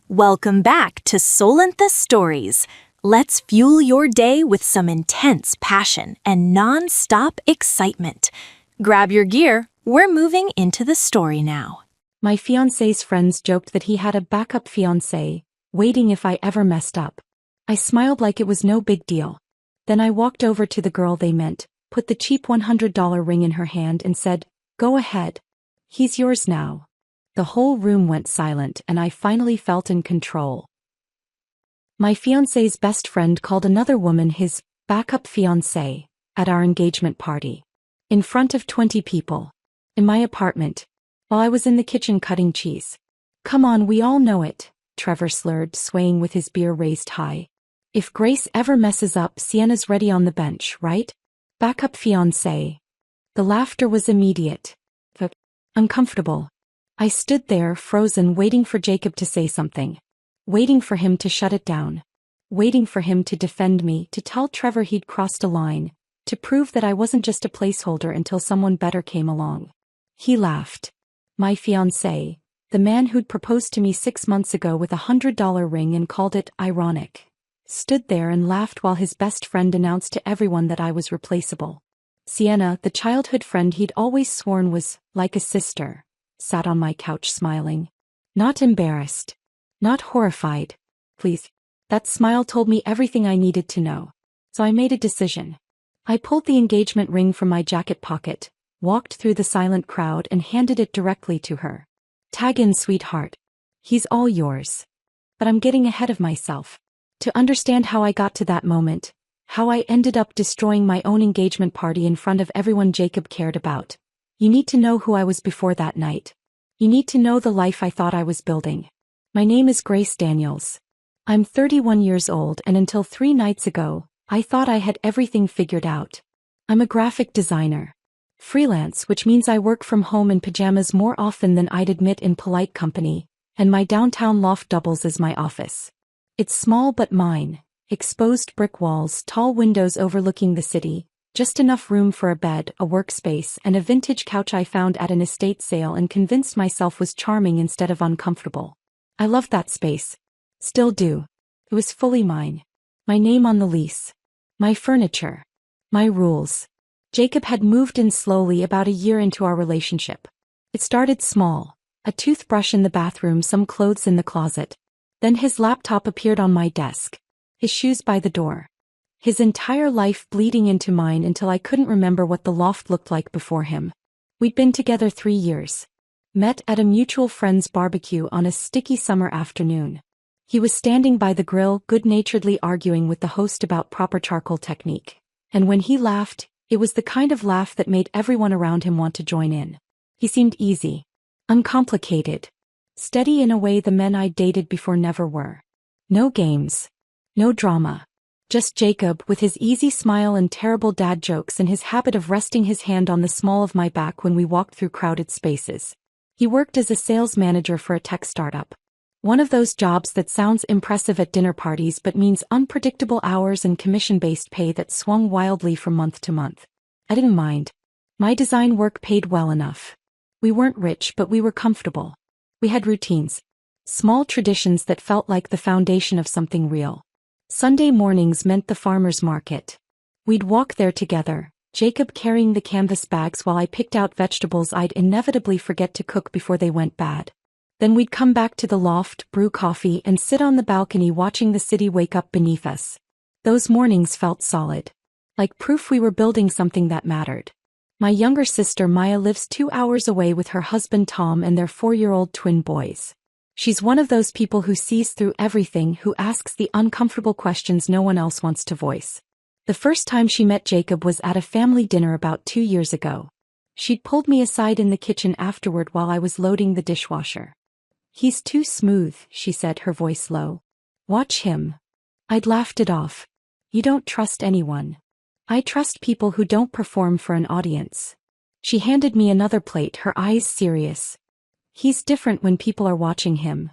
Welcome back to Solentha Stories. Let's fuel your day with some intense passion and non-stop excitement. Grab your gear, we're moving into the story now. My fiancé's friends joked that he had a backup fiancé, waiting if I ever messed up. I smiled like it was no big deal. Then I walked over to the girl they meant, put the cheap $100 ring in her hand and said, "Go ahead. He's yours now." The whole room went silent and I finally felt in control. My fiancé's best friend called another woman his backup fiancée at our engagement party. In front of 20 people. In my apartment. While I was in the kitchen cutting cheese. "Come on, we all know it," Trevor slurred, swaying with his beer raised high. "If Grace ever messes up, Sienna's ready on the bench, right? Backup fiancé." The laughter was immediate. But uncomfortable. I stood there, frozen, waiting for Jacob to say something. Waiting for him to shut it down. Waiting for him to defend me, to tell Trevor he'd crossed a line, to prove that I wasn't just a placeholder until someone better came along. He laughed. My fiancé, the man who'd proposed to me 6 months ago with a $100 ring and called it ironic, stood there and laughed while his best friend announced to everyone that I was replaceable. Sienna, the childhood friend he'd always sworn was like a sister, sat on my couch smiling. Not embarrassed. Not horrified. Please. That smile told me everything I needed to know. So I made a decision. I pulled the engagement ring from my jacket pocket, walked through the silent crowd and handed it directly to her. "Tag in, sweetheart. He's all yours." But I'm getting ahead of myself. To understand how I got to that moment, how I ended up destroying my own engagement party in front of everyone Jacob cared about, you need to know who I was before that night. You need to know the life I thought I was building. My name is Grace Daniels. I'm 31 years old and until 3 nights ago, I thought I had everything figured out. I'm a graphic designer. Freelance, which means I work from home in pajamas more often than I'd admit in polite company, and my downtown loft doubles as my office. It's small but mine. Exposed brick walls, tall windows overlooking the city, just enough room for a bed, a workspace, and a vintage couch I found at an estate sale and convinced myself was charming instead of uncomfortable. I loved that space. Still do. It was fully mine. My name on the lease. My furniture. My rules. Jacob had moved in slowly about a year into our relationship. It started small. A toothbrush in the bathroom, some clothes in the closet. Then his laptop appeared on my desk. His shoes by the door. His entire life bleeding into mine until I couldn't remember what the loft looked like before him. We'd been together 3 years. Met at a mutual friend's barbecue on a sticky summer afternoon. He was standing by the grill, good-naturedly arguing with the host about proper charcoal technique. And when he laughed, it was the kind of laugh that made everyone around him want to join in. He seemed easy. Uncomplicated. Steady in a way the men I'd dated before never were. No games. No drama. Just Jacob with his easy smile and terrible dad jokes and his habit of resting his hand on the small of my back when we walked through crowded spaces. He worked as a sales manager for a tech startup. One of those jobs that sounds impressive at dinner parties but means unpredictable hours and commission-based pay that swung wildly from month to month. I didn't mind. My design work paid well enough. We weren't rich but we were comfortable. We had routines. Small traditions that felt like the foundation of something real. Sunday mornings meant the farmer's market. We'd walk there together, Jacob carrying the canvas bags while I picked out vegetables I'd inevitably forget to cook before they went bad. Then we'd come back to the loft, brew coffee, and sit on the balcony watching the city wake up beneath us. Those mornings felt solid. Like proof we were building something that mattered. My younger sister Maya lives 2 hours away with her husband Tom and their 4-year-old twin boys. She's one of those people who sees through everything, who asks the uncomfortable questions no one else wants to voice. The first time she met Jacob was at a family dinner about 2 years ago. She'd pulled me aside in the kitchen afterward while I was loading the dishwasher. "He's too smooth," she said, her voice low. "Watch him." I'd laughed it off. "You don't trust anyone." "I trust people who don't perform for an audience." She handed me another plate, her eyes serious. "He's different when people are watching him."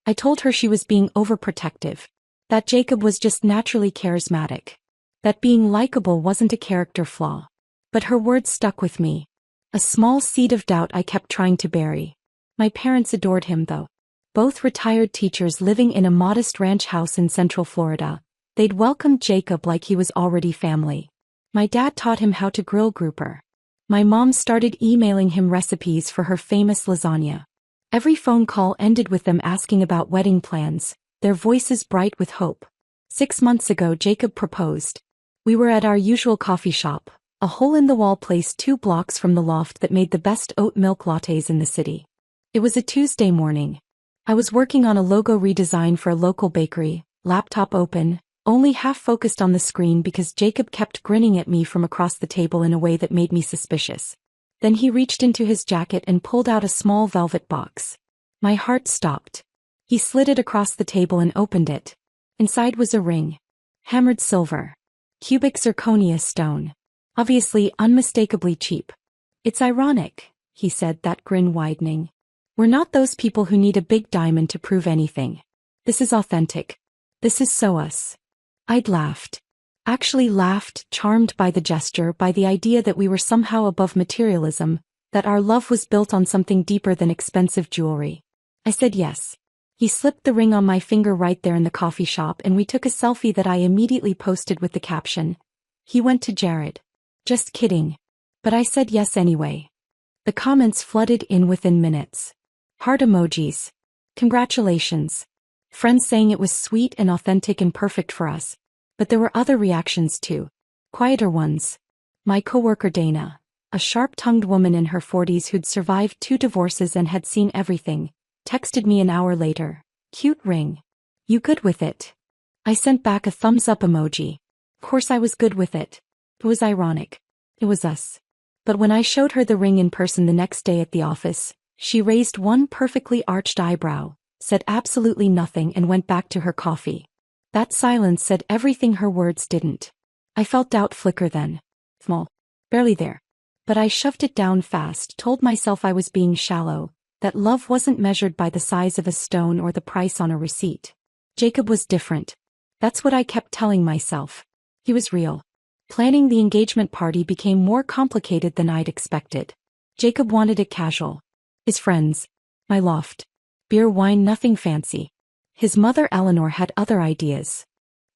I told her she was being overprotective. That Jacob was just naturally charismatic. That being likable wasn't a character flaw. But her words stuck with me. A small seed of doubt I kept trying to bury. My parents adored him though. both retired teachers living in a modest ranch house in Central Florida. They'd welcomed Jacob like he was already family. My dad taught him how to grill grouper. My mom started emailing him recipes for her famous lasagna. Every phone call ended with them asking about wedding plans, their voices bright with hope. 6 months ago Jacob proposed. We were at our usual coffee shop, a hole-in-the-wall place 2 blocks from the loft that made the best oat milk lattes in the city. It was a Tuesday morning. I was working on a logo redesign for a local bakery, laptop open, only half focused on the screen because Jacob kept grinning at me from across the table in a way that made me suspicious. Then he reached into his jacket and pulled out a small velvet box. My heart stopped. He slid it across the table and opened it. Inside was a ring. Hammered silver. Cubic zirconia stone. Obviously unmistakably cheap. It's ironic, he said, that grin widening. We're not those people who need a big diamond to prove anything. This is authentic. This is so us. I'd laughed. Actually laughed, charmed by the gesture, by the idea that we were somehow above materialism, that our love was built on something deeper than expensive jewelry. I said yes. He slipped the ring on my finger right there in the coffee shop and we took a selfie that I immediately posted with the caption, "He went to Jared." Just kidding. But I said yes anyway. The comments flooded in within minutes. Heart emojis. Congratulations. Friends saying it was sweet and authentic and perfect for us. But there were other reactions too. Quieter ones. My coworker Dana, a sharp-tongued woman in her 40s who'd survived 2 divorces and had seen everything, texted me an hour later. Cute ring. You good with it? I sent back a thumbs-up emoji. Of course I was good with it. It was ironic. It was us. But when I showed her the ring in person the next day at the office, she raised one perfectly arched eyebrow, said absolutely nothing and went back to her coffee. That silence said everything her words didn't. I felt doubt flicker then. Small. Barely there. But I shoved it down fast, told myself I was being shallow, that love wasn't measured by the size of a stone or the price on a receipt. Jacob was different. That's what I kept telling myself. He was real. Planning the engagement party became more complicated than I'd expected. Jacob wanted it casual. His friends. My loft. Beer, wine, nothing fancy. His mother Eleanor had other ideas.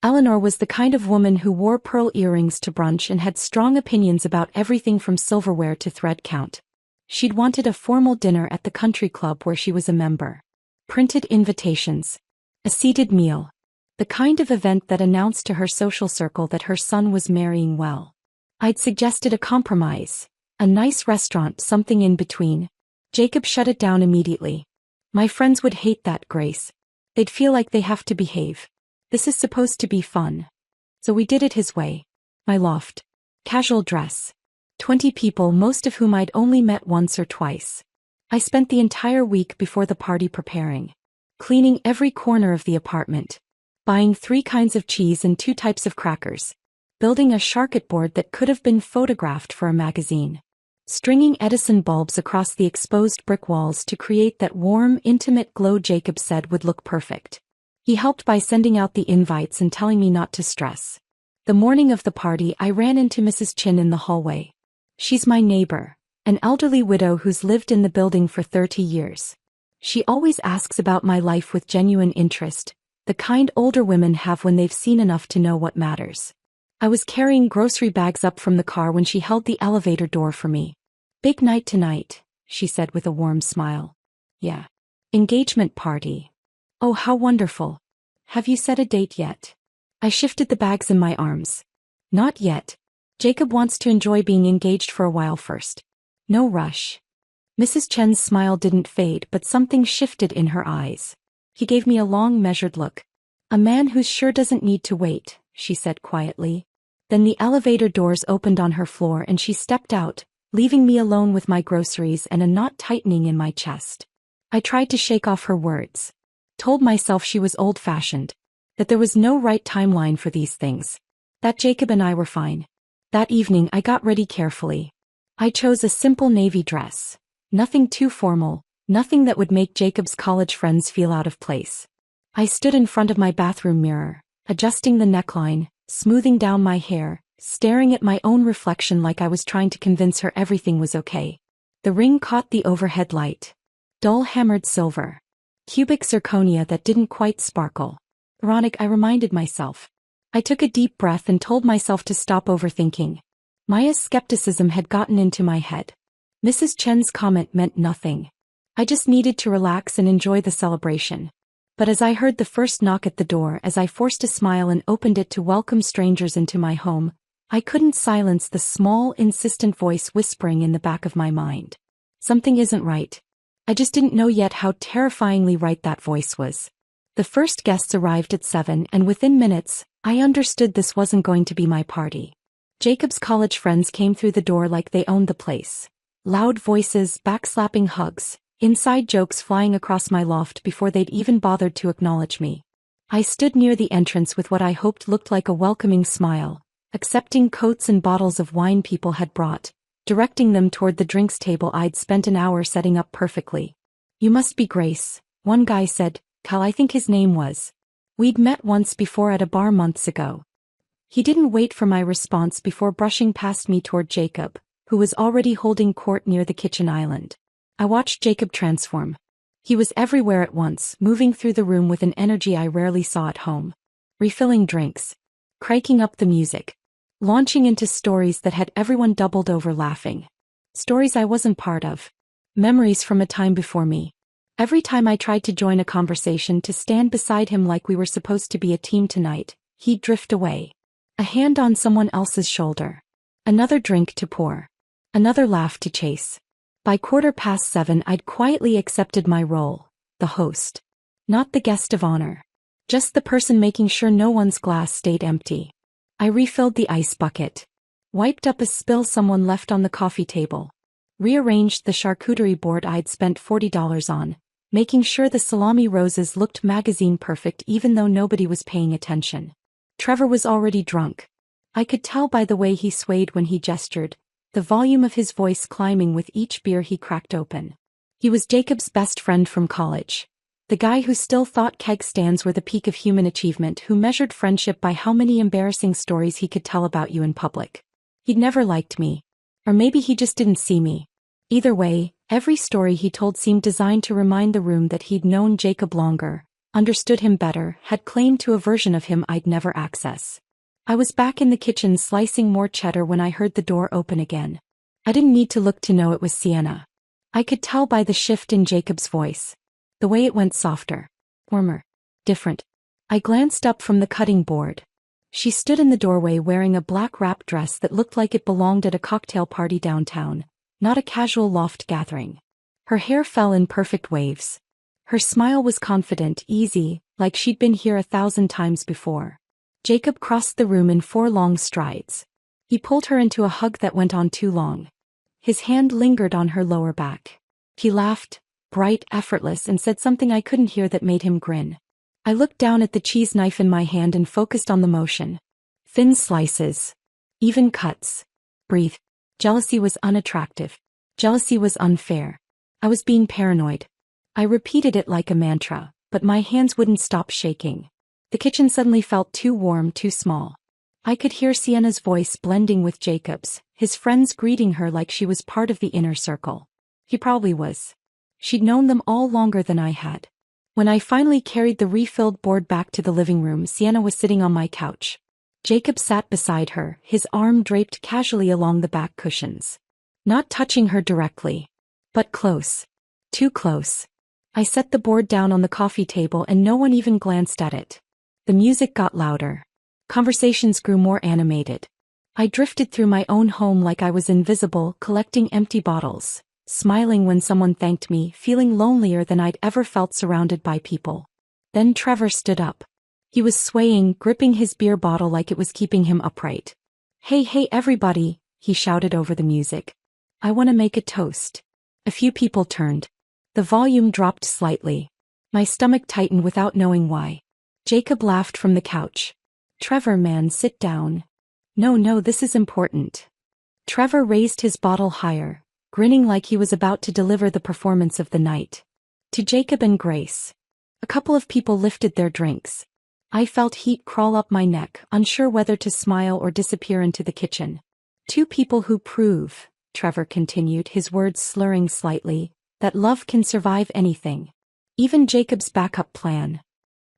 Eleanor was the kind of woman who wore pearl earrings to brunch and had strong opinions about everything from silverware to thread count. She'd wanted a formal dinner at the country club where she was a member. Printed invitations. A seated meal. The kind of event that announced to her social circle that her son was marrying well. I'd suggested a compromise. A nice restaurant, something in between. Jacob shut it down immediately. My friends would hate that, Grace. They'd feel like they have to behave. This is supposed to be fun. So we did it his way. My loft. Casual dress. 20 people, most of whom I'd only met once or twice. I spent the entire week before the party preparing. Cleaning every corner of the apartment. Buying 3 kinds of cheese and 2 types of crackers. Building a charcuterie board that could have been photographed for a magazine. Stringing Edison bulbs across the exposed brick walls to create that warm, intimate glow Jacob said would look perfect. He helped by sending out the invites and telling me not to stress. The morning of the party I ran into Mrs. Chin in the hallway. She's my neighbor, an elderly widow who's lived in the building for 30 years. She always asks about my life with genuine interest, the kind older women have when they've seen enough to know what matters. I was carrying grocery bags up from the car when she held the elevator door for me. Big night tonight, she said with a warm smile. Yeah. Engagement party. Oh, how wonderful. Have you set a date yet? I shifted the bags in my arms. Not yet. Jacob wants to enjoy being engaged for a while first. No rush. Mrs. Chen's smile didn't fade, but something shifted in her eyes. He gave me a long, measured look. A man who sure doesn't need to wait, she said quietly. Then the elevator doors opened on her floor and she stepped out, leaving me alone with my groceries and a knot tightening in my chest. I tried to shake off her words. Told myself she was old-fashioned. That there was no right timeline for these things. That Jacob and I were fine. That evening I got ready carefully. I chose a simple navy dress. Nothing too formal, nothing that would make Jacob's college friends feel out of place. I stood in front of my bathroom mirror, adjusting the neckline, smoothing down my hair, staring at my own reflection like I was trying to convince her everything was okay. The ring caught the overhead light. Dull hammered silver. Cubic zirconia that didn't quite sparkle. Ironic, I reminded myself. I took a deep breath and told myself to stop overthinking. Maya's skepticism had gotten into my head. Mrs. Chen's comment meant nothing. I just needed to relax and enjoy the celebration. But as I heard the first knock at the door, as I forced a smile and opened it to welcome strangers into my home, I couldn't silence the small, insistent voice whispering in the back of my mind. Something isn't right. I just didn't know yet how terrifyingly right that voice was. The first guests arrived at 7, and within minutes, I understood this wasn't going to be my party. Jacob's college friends came through the door like they owned the place. Loud voices, backslapping hugs, inside jokes flying across my loft before they'd even bothered to acknowledge me. I stood near the entrance with what I hoped looked like a welcoming smile, accepting coats and bottles of wine people had brought, directing them toward the drinks table I'd spent an hour setting up perfectly. "You must be Grace," one guy said. Cal, I think his name was. We'd met once before at a bar months ago. He didn't wait for my response before brushing past me toward Jacob, who was already holding court near the kitchen island. I watched Jacob transform. He was everywhere at once, moving through the room with an energy I rarely saw at home. Refilling drinks. Cranking up the music. Launching into stories that had everyone doubled over laughing. Stories I wasn't part of. Memories from a time before me. Every time I tried to join a conversation, to stand beside him like we were supposed to be a team tonight, he'd drift away. A hand on someone else's shoulder. Another drink to pour. Another laugh to chase. By 7:15, I'd quietly accepted my role, the host. Not the guest of honor. Just the person making sure no one's glass stayed empty. I refilled the ice bucket. Wiped up a spill someone left on the coffee table. Rearranged the charcuterie board I'd spent $40 on, making sure the salami roses looked magazine perfect even though nobody was paying attention. Trevor was already drunk. I could tell by the way he swayed when he gestured, the volume of his voice climbing with each beer he cracked open. He was Jacob's best friend from college. The guy who still thought keg stands were the peak of human achievement, who measured friendship by how many embarrassing stories he could tell about you in public. He'd never liked me. Or maybe he just didn't see me. Either way, every story he told seemed designed to remind the room that he'd known Jacob longer, understood him better, had claim to a version of him I'd never access. I was back in the kitchen slicing more cheddar when I heard the door open again. I didn't need to look to know it was Sienna. I could tell by the shift in Jacob's voice. The way it went softer. Warmer. Different. I glanced up from the cutting board. She stood in the doorway wearing a black wrap dress that looked like it belonged at a cocktail party downtown, not a casual loft gathering. Her hair fell in perfect waves. Her smile was confident, easy, like she'd been here 1,000 times before. Jacob crossed the room in 4 long strides. He pulled her into a hug that went on too long. His hand lingered on her lower back. He laughed, bright, effortless, and said something I couldn't hear that made him grin. I looked down at the cheese knife in my hand and focused on the motion. Thin slices. Even cuts. Breathe. Jealousy was unattractive. Jealousy was unfair. I was being paranoid. I repeated it like a mantra, but my hands wouldn't stop shaking. The kitchen suddenly felt too warm, too small. I could hear Sienna's voice blending with Jacob's, his friends greeting her like she was part of the inner circle. He probably was. She'd known them all longer than I had. When I finally carried the refilled board back to the living room, Sienna was sitting on my couch. Jacob sat beside her, his arm draped casually along the back cushions. Not touching her directly. But close. Too close. I set the board down on the coffee table and no one even glanced at it. The music got louder. Conversations grew more animated. I drifted through my own home like I was invisible, collecting empty bottles, smiling when someone thanked me, feeling lonelier than I'd ever felt surrounded by people. Then Trevor stood up. He was swaying, gripping his beer bottle like it was keeping him upright. Hey everybody," he shouted over the music. "I want to make a toast." A few people turned. The volume dropped slightly. My stomach tightened without knowing why. Jacob laughed from the couch. "Trevor, man, sit down." No, this is important." Trevor raised his bottle higher, grinning like he was about to deliver the performance of the night. To Jacob and Grace. A couple of people lifted their drinks. I felt heat crawl up my neck, unsure whether to smile or disappear into the kitchen. "Two people who prove," Trevor continued, his words slurring slightly, "that love can survive anything. Even Jacob's backup plan.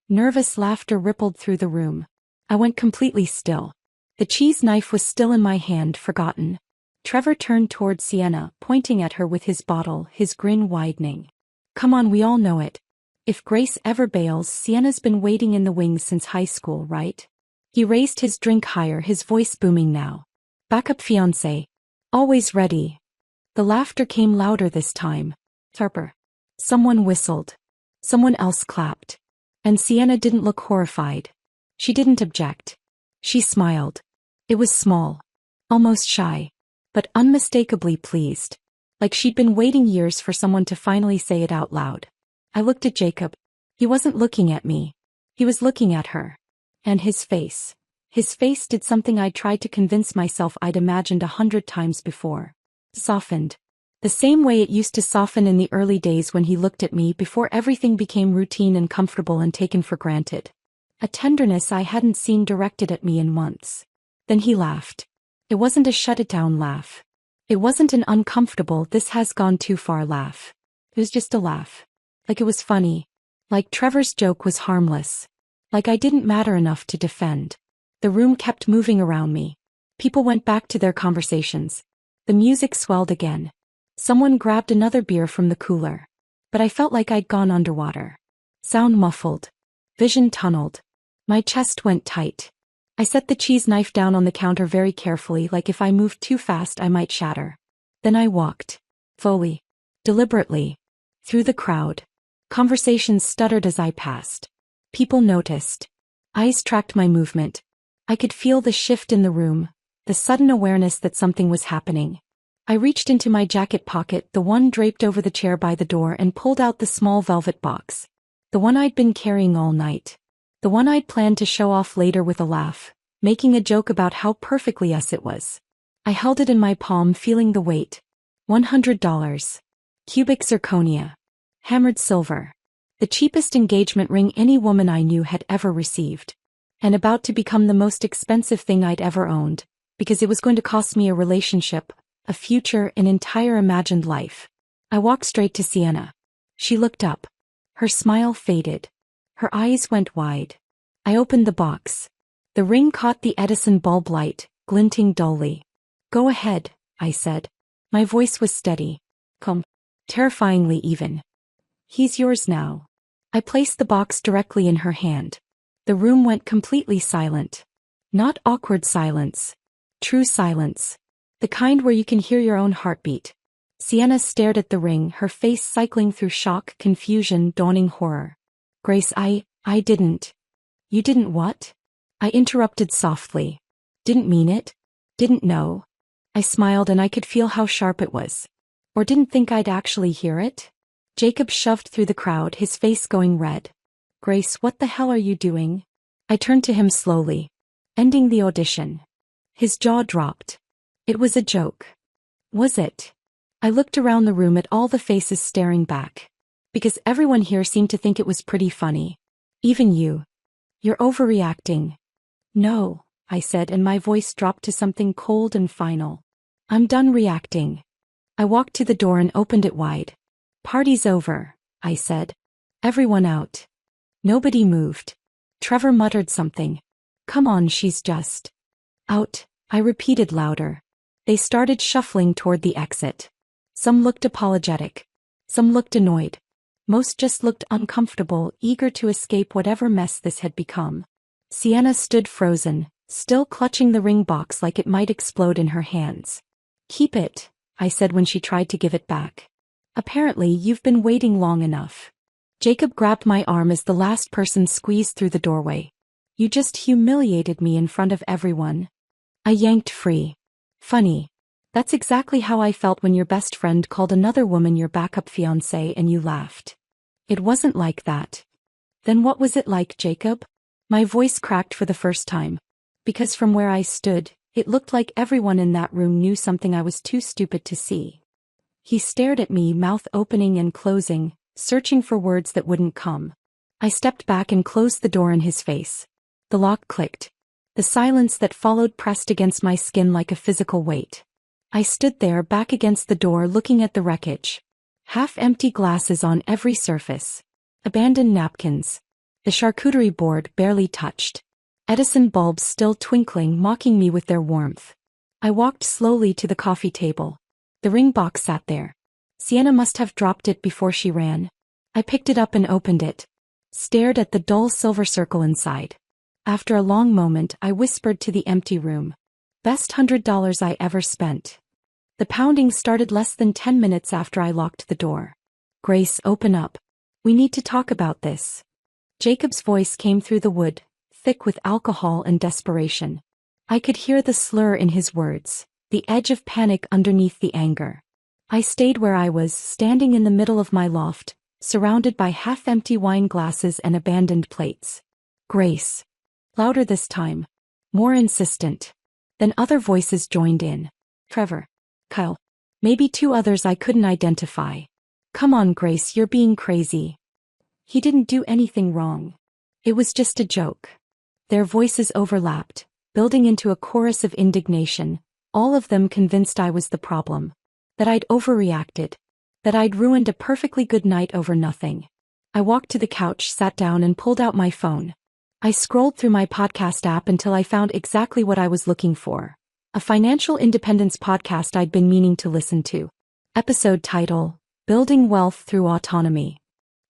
Nervous laughter rippled through the room. I went completely still. The cheese knife was still in my hand, forgotten. Trevor turned toward Sienna, pointing at her with his bottle, his grin widening. Come on, we all know it. If Grace ever bails, Sienna's been waiting in the wings since high school, right? He raised his drink higher, his voice booming now. Backup fiancé. Always ready. The laughter came louder this time. Sharper. Someone whistled. Someone else clapped. And Sienna didn't look horrified. She didn't object. She smiled. It was small. Almost shy. But unmistakably pleased. Like she'd been waiting years for someone to finally say it out loud. I looked at Jacob. He wasn't looking at me. He was looking at her. And his face. His face did something I'd tried to convince myself I'd imagined 100 times before. Softened. The same way it used to soften in the early days when he looked at me before everything became routine and comfortable and taken for granted. A tenderness I hadn't seen directed at me in months. Then he laughed. It wasn't a shut-it-down laugh. It wasn't an uncomfortable, this has gone too far laugh. It was just a laugh. Like it was funny. Like Trevor's joke was harmless. Like I didn't matter enough to defend. The room kept moving around me. People went back to their conversations. The music swelled again. Someone grabbed another beer from the cooler. But I felt like I'd gone underwater. Sound muffled. Vision tunneled. My chest went tight. I set the cheese knife down on the counter very carefully, like if I moved too fast I might shatter. Then I walked. Slowly. Deliberately. Through the crowd. Conversations stuttered as I passed. People noticed. Eyes tracked my movement. I could feel the shift in the room, the sudden awareness that something was happening. I reached into my jacket pocket, the one draped over the chair by the door, and pulled out the small velvet box. The one I'd been carrying all night. The one I'd planned to show off later with a laugh, making a joke about how perfectly us it was. I held it in my palm, feeling the weight. $100. Cubic zirconia. Hammered silver. The cheapest engagement ring any woman I knew had ever received. And about to become the most expensive thing I'd ever owned, because it was going to cost me a relationship, a future, an entire imagined life. I walked straight to Sienna. She looked up. Her smile faded. Her eyes went wide. I opened the box. The ring caught the Edison bulb light, glinting dully. Go ahead, I said. My voice was steady. Come. Terrifyingly even. He's yours now. I placed the box directly in her hand. The room went completely silent. Not awkward silence. True silence. The kind where you can hear your own heartbeat. Sienna stared at the ring, her face cycling through shock, confusion, dawning horror. Grace, I didn't. You didn't what? I interrupted softly. Didn't mean it. Didn't know. I smiled and I could feel how sharp it was. Or didn't think I'd actually hear it? Jacob shoved through the crowd, his face going red. Grace, what the hell are you doing? I turned to him slowly. Ending the audition. His jaw dropped. It was a joke. Was it? I looked around the room at all the faces staring back. Because everyone here seemed to think it was pretty funny. Even you. You're overreacting. No, I said, and my voice dropped to something cold and final. I'm done reacting. I walked to the door and opened it wide. Party's over, I said. Everyone out. Nobody moved. Trevor muttered something. Come on, she's just out, I repeated louder. They started shuffling toward the exit. Some looked apologetic. Some looked annoyed. Most just looked uncomfortable, eager to escape whatever mess this had become. Sienna stood frozen, still clutching the ring box like it might explode in her hands. Keep it, I said when she tried to give it back. Apparently you've been waiting long enough. Jacob grabbed my arm as the last person squeezed through the doorway. You just humiliated me in front of everyone. I yanked free. Funny. That's exactly how I felt when your best friend called another woman your backup fiancé and you laughed. It wasn't like that. Then what was it like, Jacob? My voice cracked for the first time. Because from where I stood, it looked like everyone in that room knew something I was too stupid to see. He stared at me, mouth opening and closing, searching for words that wouldn't come. I stepped back and closed the door in his face. The lock clicked. The silence that followed pressed against my skin like a physical weight. I stood there back against the door looking at the wreckage. Half-empty glasses on every surface. Abandoned napkins. The charcuterie board barely touched. Edison bulbs still twinkling, mocking me with their warmth. I walked slowly to the coffee table. The ring box sat there. Sienna must have dropped it before she ran. I picked it up and opened it. Stared at the dull silver circle inside. After a long moment, I whispered to the empty room. Best $100 I ever spent. The pounding started less than 10 minutes after I locked the door. Grace, open up. We need to talk about this. Jacob's voice came through the wood, thick with alcohol and desperation. I could hear the slur in his words, the edge of panic underneath the anger. I stayed where I was, standing in the middle of my loft, surrounded by half-empty wine glasses and abandoned plates. Grace. Louder this time. More insistent. Then other voices joined in. Trevor. Kyle. Maybe two others I couldn't identify. Come on, Grace, you're being crazy. He didn't do anything wrong. It was just a joke. Their voices overlapped, building into a chorus of indignation, all of them convinced I was the problem. That I'd overreacted. That I'd ruined a perfectly good night over nothing. I walked to the couch, sat down and pulled out my phone. I scrolled through my podcast app until I found exactly what I was looking for. A financial independence podcast I'd been meaning to listen to. Episode title, Building Wealth Through Autonomy.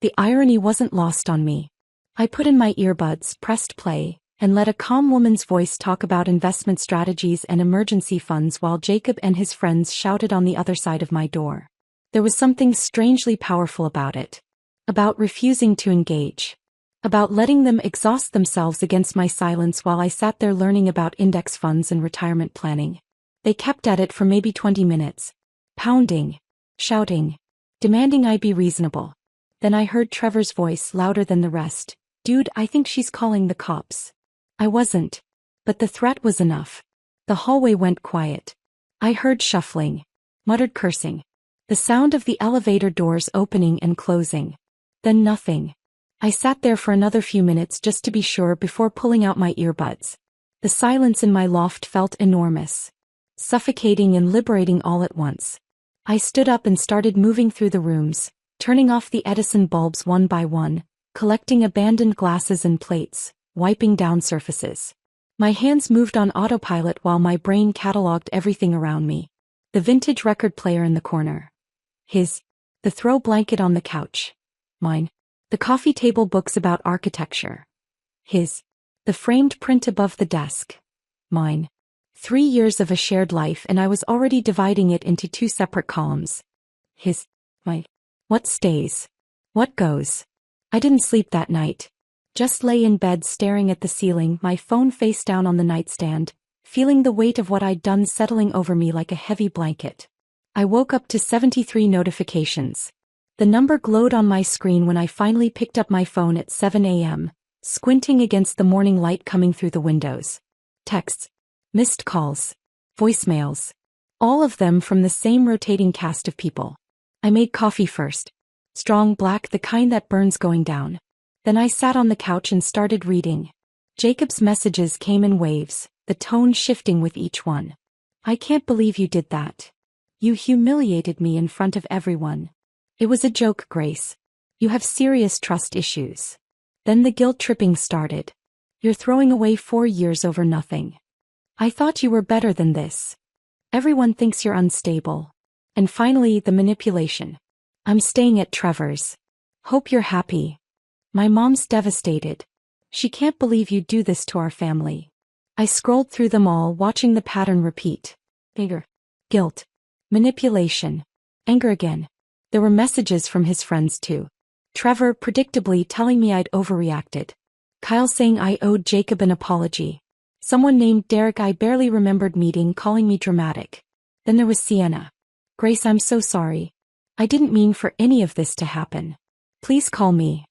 The irony wasn't lost on me. I put in my earbuds, pressed play, and let a calm woman's voice talk about investment strategies and emergency funds while Jacob and his friends shouted on the other side of my door. There was something strangely powerful about it. About refusing to engage. About letting them exhaust themselves against my silence while I sat there learning about index funds and retirement planning. They kept at it for maybe 20 minutes. Pounding. Shouting. Demanding I be reasonable. Then I heard Trevor's voice louder than the rest. Dude, I think she's calling the cops. I wasn't. But the threat was enough. The hallway went quiet. I heard shuffling. Muttered cursing. The sound of the elevator doors opening and closing. Then nothing. I sat there for another few minutes just to be sure before pulling out my earbuds. The silence in my loft felt enormous. Suffocating and liberating all at once. I stood up and started moving through the rooms, turning off the Edison bulbs one by one, collecting abandoned glasses and plates, wiping down surfaces. My hands moved on autopilot while my brain cataloged everything around me. The vintage record player in the corner. His. The throw blanket on the couch. Mine. The coffee table books about architecture. His. The framed print above the desk. Mine. 3 years of a shared life and I was already dividing it into 2 separate columns. His. My. What stays? What goes? I didn't sleep that night. Just lay in bed staring at the ceiling, my phone face down on the nightstand, feeling the weight of what I'd done settling over me like a heavy blanket. I woke up to 73 notifications. The number glowed on my screen when I finally picked up my phone at 7 a.m., squinting against the morning light coming through the windows. Texts. Missed calls. Voicemails. All of them from the same rotating cast of people. I made coffee first. Strong black, the kind that burns going down. Then I sat on the couch and started reading. Jacob's messages came in waves, the tone shifting with each one. I can't believe you did that. You humiliated me in front of everyone. It was a joke, Grace. You have serious trust issues. Then the guilt-tripping started. You're throwing away 4 years over nothing. I thought you were better than this. Everyone thinks you're unstable. And finally, the manipulation. I'm staying at Trevor's. Hope you're happy. My mom's devastated. She can't believe you'd do this to our family. I scrolled through them all, watching the pattern repeat. Anger. Guilt. Manipulation. Anger again. There were messages from his friends too. Trevor predictably telling me I'd overreacted. Kyle saying I owed Jacob an apology. Someone named Derek I barely remembered meeting calling me dramatic. Then there was Sienna. Grace, I'm so sorry. I didn't mean for any of this to happen. Please call me.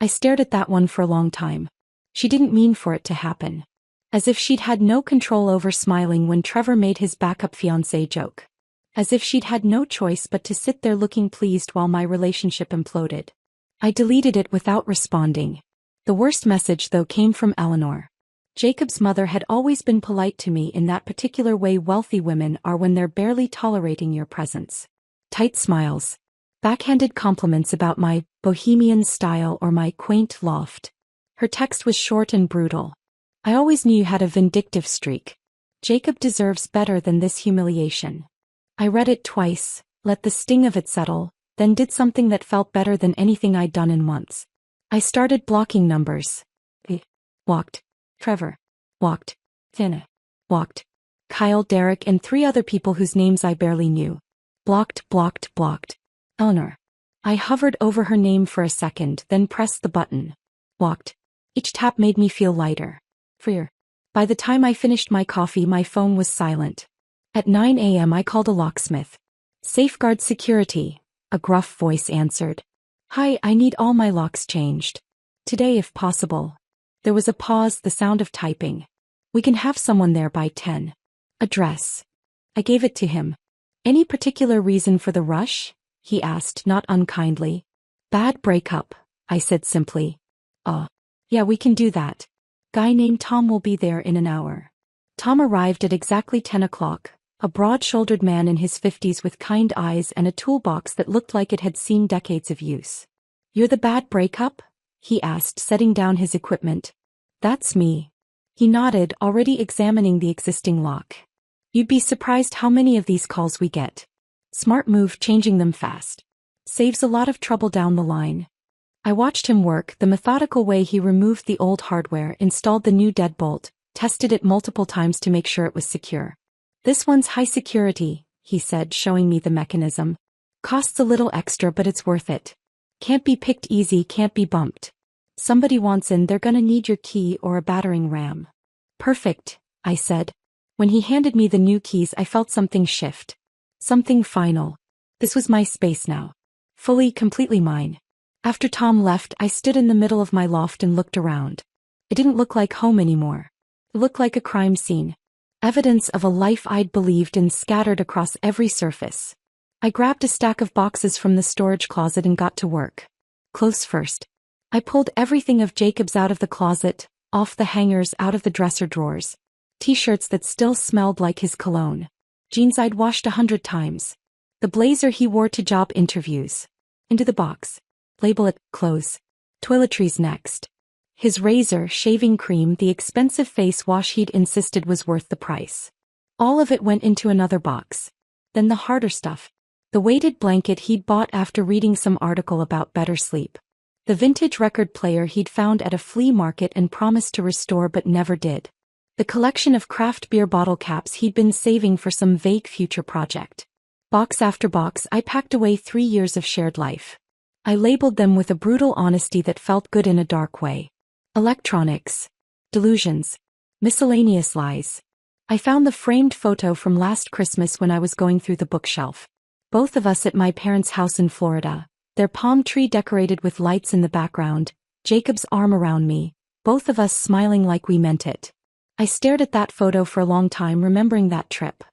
I stared at that one for a long time. She didn't mean for it to happen. As if she'd had no control over smiling when Trevor made his backup fiancé joke. As if she'd had no choice but to sit there looking pleased while my relationship imploded. I deleted it without responding. The worst message though came from Eleanor. Jacob's mother had always been polite to me in that particular way wealthy women are when they're barely tolerating your presence. Tight smiles. Backhanded compliments about my bohemian style or my quaint loft. Her text was short and brutal. I always knew you had a vindictive streak. Jacob deserves better than this humiliation. I read it twice, let the sting of it settle, then did something that felt better than anything I'd done in months. I started blocking numbers. Walked. Trevor. Walked. Tina. Walked. Kyle, Derek, and 3 other people whose names I barely knew. Blocked, blocked, blocked. Eleanor. I hovered over her name for a second, then pressed the button. Walked. Each tap made me feel lighter. Freer. By the time I finished my coffee, my phone was silent. At 9 a.m. I called a locksmith. Safeguard Security, a gruff voice answered. Hi, I need all my locks changed. Today if possible. There was a pause, the sound of typing. We can have someone there by 10. Address. I gave it to him. Any particular reason for the rush? He asked, not unkindly. Bad breakup, I said simply. Yeah, we can do that. Guy named Tom will be there in an hour. Tom arrived at exactly 10 o'clock, a broad-shouldered man in his 50s with kind eyes and a toolbox that looked like it had seen decades of use. You're the bad breakup? He asked, setting down his equipment. That's me. He nodded, already examining the existing lock. You'd be surprised how many of these calls we get. Smart move, changing them fast. Saves a lot of trouble down the line. I watched him work, the methodical way he removed the old hardware, installed the new deadbolt, tested it multiple times to make sure it was secure. This one's high security, he said, showing me the mechanism. Costs a little extra, but it's worth it. Can't be picked easy, can't be bumped. Somebody wants in, they're gonna need your key or a battering ram. Perfect, I said. When he handed me the new keys, I felt something shift. Something final. This was my space now. Fully, completely mine. After Tom left, I stood in the middle of my loft and looked around. It didn't look like home anymore. It looked like a crime scene. Evidence of a life I'd believed in scattered across every surface. I grabbed a stack of boxes from the storage closet and got to work. Clothes first. I pulled everything of Jacob's out of the closet, off the hangers, out of the dresser drawers. T-shirts that still smelled like his cologne. Jeans I'd washed 100 times. The blazer he wore to job interviews. Into the box. Label it, clothes. Toiletries next. His razor, shaving cream, the expensive face wash he'd insisted was worth the price. All of it went into another box. Then the harder stuff. The weighted blanket he'd bought after reading some article about better sleep. The vintage record player he'd found at a flea market and promised to restore but never did. The collection of craft beer bottle caps he'd been saving for some vague future project. Box after box, I packed away 3 years of shared life. I labeled them with a brutal honesty that felt good in a dark way. Electronics. Delusions. Miscellaneous lies. I found the framed photo from last Christmas when I was going through the bookshelf. Both of us at my parents' house in Florida, their palm tree decorated with lights in the background, Jacob's arm around me, both of us smiling like we meant it. I stared at that photo for a long time, remembering that trip.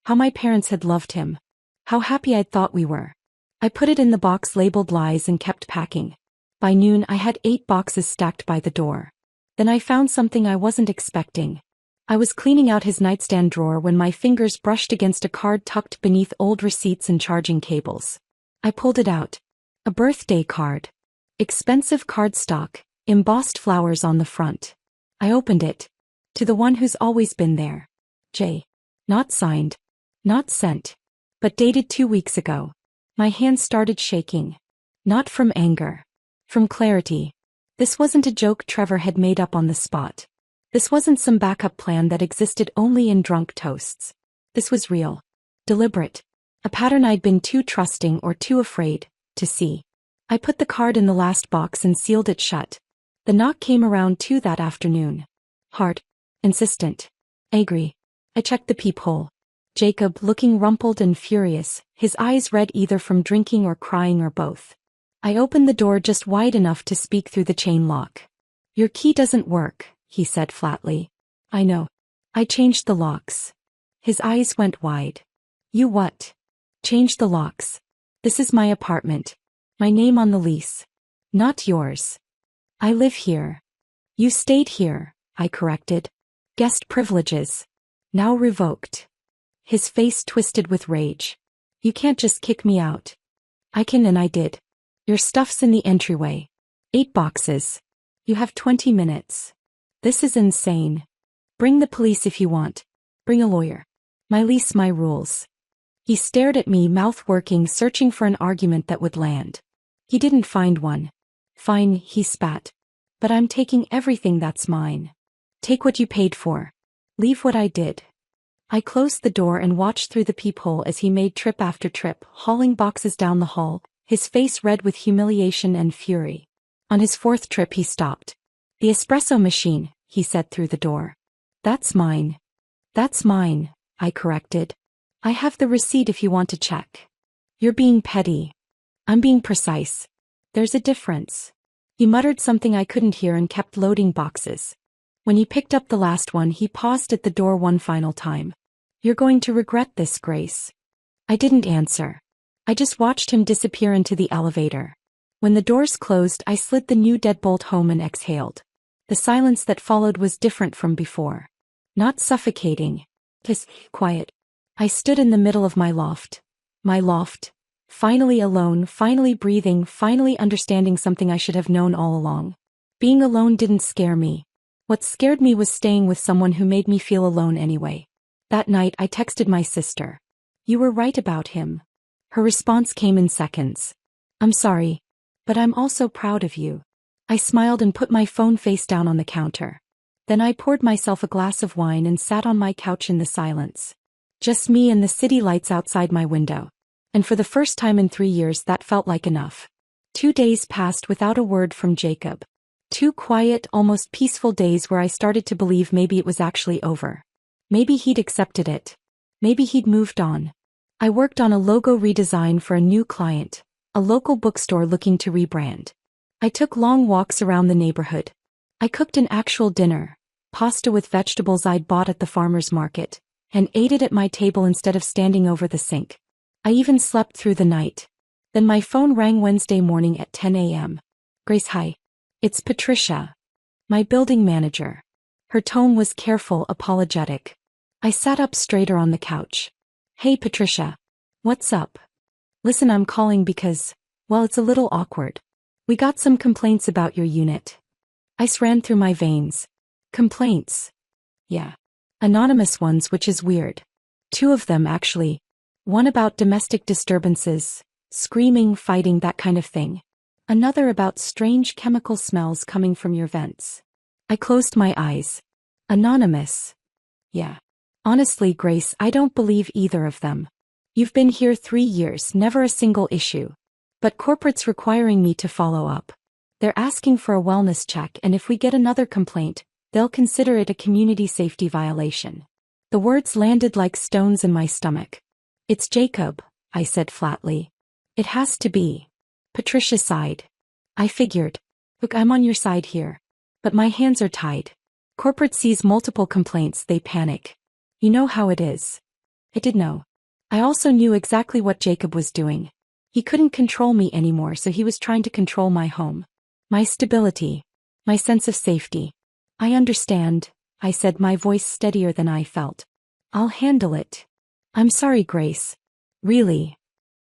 How my parents had loved him. How happy I'd thought we were. I put it in the box labeled lies and kept packing. By noon I had 8 boxes stacked by the door. Then I found something I wasn't expecting. I was cleaning out his nightstand drawer when my fingers brushed against a card tucked beneath old receipts and charging cables. I pulled it out. A birthday card. Expensive cardstock, embossed flowers on the front. I opened it. To the one who's always been there. J. Not signed. Not sent. But dated 2 weeks ago. My hands started shaking. Not from anger. From clarity. This wasn't a joke Trevor had made up on the spot. This wasn't some backup plan that existed only in drunk toasts. This was real. Deliberate. A pattern I'd been too trusting or too afraid to see. I put the card in the last box and sealed it shut. The knock came around 2 that afternoon. Hard. Insistent. Angry. I checked the peephole. Jacob, looking rumpled and furious, his eyes red either from drinking or crying or both. I opened the door just wide enough to speak through the chain lock. Your key doesn't work, he said flatly. I know. I changed the locks. His eyes went wide. You what? Changed the locks. This is my apartment. My name on the lease. Not yours. I live here. You stayed here, I corrected. Guest privileges. Now revoked. His face twisted with rage. You can't just kick me out. I can and I did. Your stuff's in the entryway. 8 boxes. You have 20 minutes. This is insane. Bring the police if you want. Bring a lawyer. My lease, my rules. He stared at me, mouth working, searching for an argument that would land. He didn't find one. Fine, he spat. But I'm taking everything that's mine. Take what you paid for. Leave what I did. I closed the door and watched through the peephole as he made trip after trip, hauling boxes down the hall, his face red with humiliation and fury. On his 4th trip he stopped. The espresso machine, he said through the door. That's mine. That's mine, I corrected. I have the receipt if you want to check. You're being petty. I'm being precise. There's a difference. He muttered something I couldn't hear and kept loading boxes. When he picked up the last one, he paused at the door one final time. You're going to regret this, Grace. I didn't answer. I just watched him disappear into the elevator. When the doors closed, I slid the new deadbolt home and exhaled. The silence that followed was different from before. Not suffocating. Just quiet. I stood in the middle of my loft. My loft. Finally alone, finally breathing, finally understanding something I should have known all along. Being alone didn't scare me. What scared me was staying with someone who made me feel alone anyway. That night I texted my sister. You were right about him. Her response came in seconds. I'm sorry. But I'm also proud of you. I smiled and put my phone face down on the counter. Then I poured myself a glass of wine and sat on my couch in the silence. Just me and the city lights outside my window. And for the first time in 3 years that felt like enough. 2 days passed without a word from Jacob. 2 quiet, almost peaceful days where I started to believe maybe it was actually over. Maybe he'd accepted it. Maybe he'd moved on. I worked on a logo redesign for a new client, a local bookstore looking to rebrand. I took long walks around the neighborhood. I cooked an actual dinner, pasta with vegetables I'd bought at the farmer's market, and ate it at my table instead of standing over the sink. I even slept through the night. Then my phone rang Wednesday morning at 10 a.m. Grace, hi. It's Patricia. My building manager. Her tone was careful, apologetic. I sat up straighter on the couch. Hey Patricia. What's up? Listen, I'm calling because, well, it's a little awkward. We got some complaints about your unit. Ice ran through my veins. Complaints? Yeah. Anonymous ones, which is weird. 2 of them, actually. One about domestic disturbances, screaming, fighting, that kind of thing. Another about strange chemical smells coming from your vents. I closed my eyes. Anonymous. Yeah. Honestly, Grace, I don't believe either of them. You've been here 3 years, never a single issue. But corporate's requiring me to follow up. They're asking for a wellness check, and if we get another complaint, they'll consider it a community safety violation. The words landed like stones in my stomach. It's Jacob, I said flatly. It has to be. Patricia sighed. I figured. Look, I'm on your side here. But my hands are tied. Corporate sees multiple complaints, they panic. You know how it is. I did know. I also knew exactly what Jacob was doing. He couldn't control me anymore, so he was trying to control my home. My stability. My sense of safety. I understand, I said, my voice steadier than I felt. I'll handle it. I'm sorry, Grace. Really.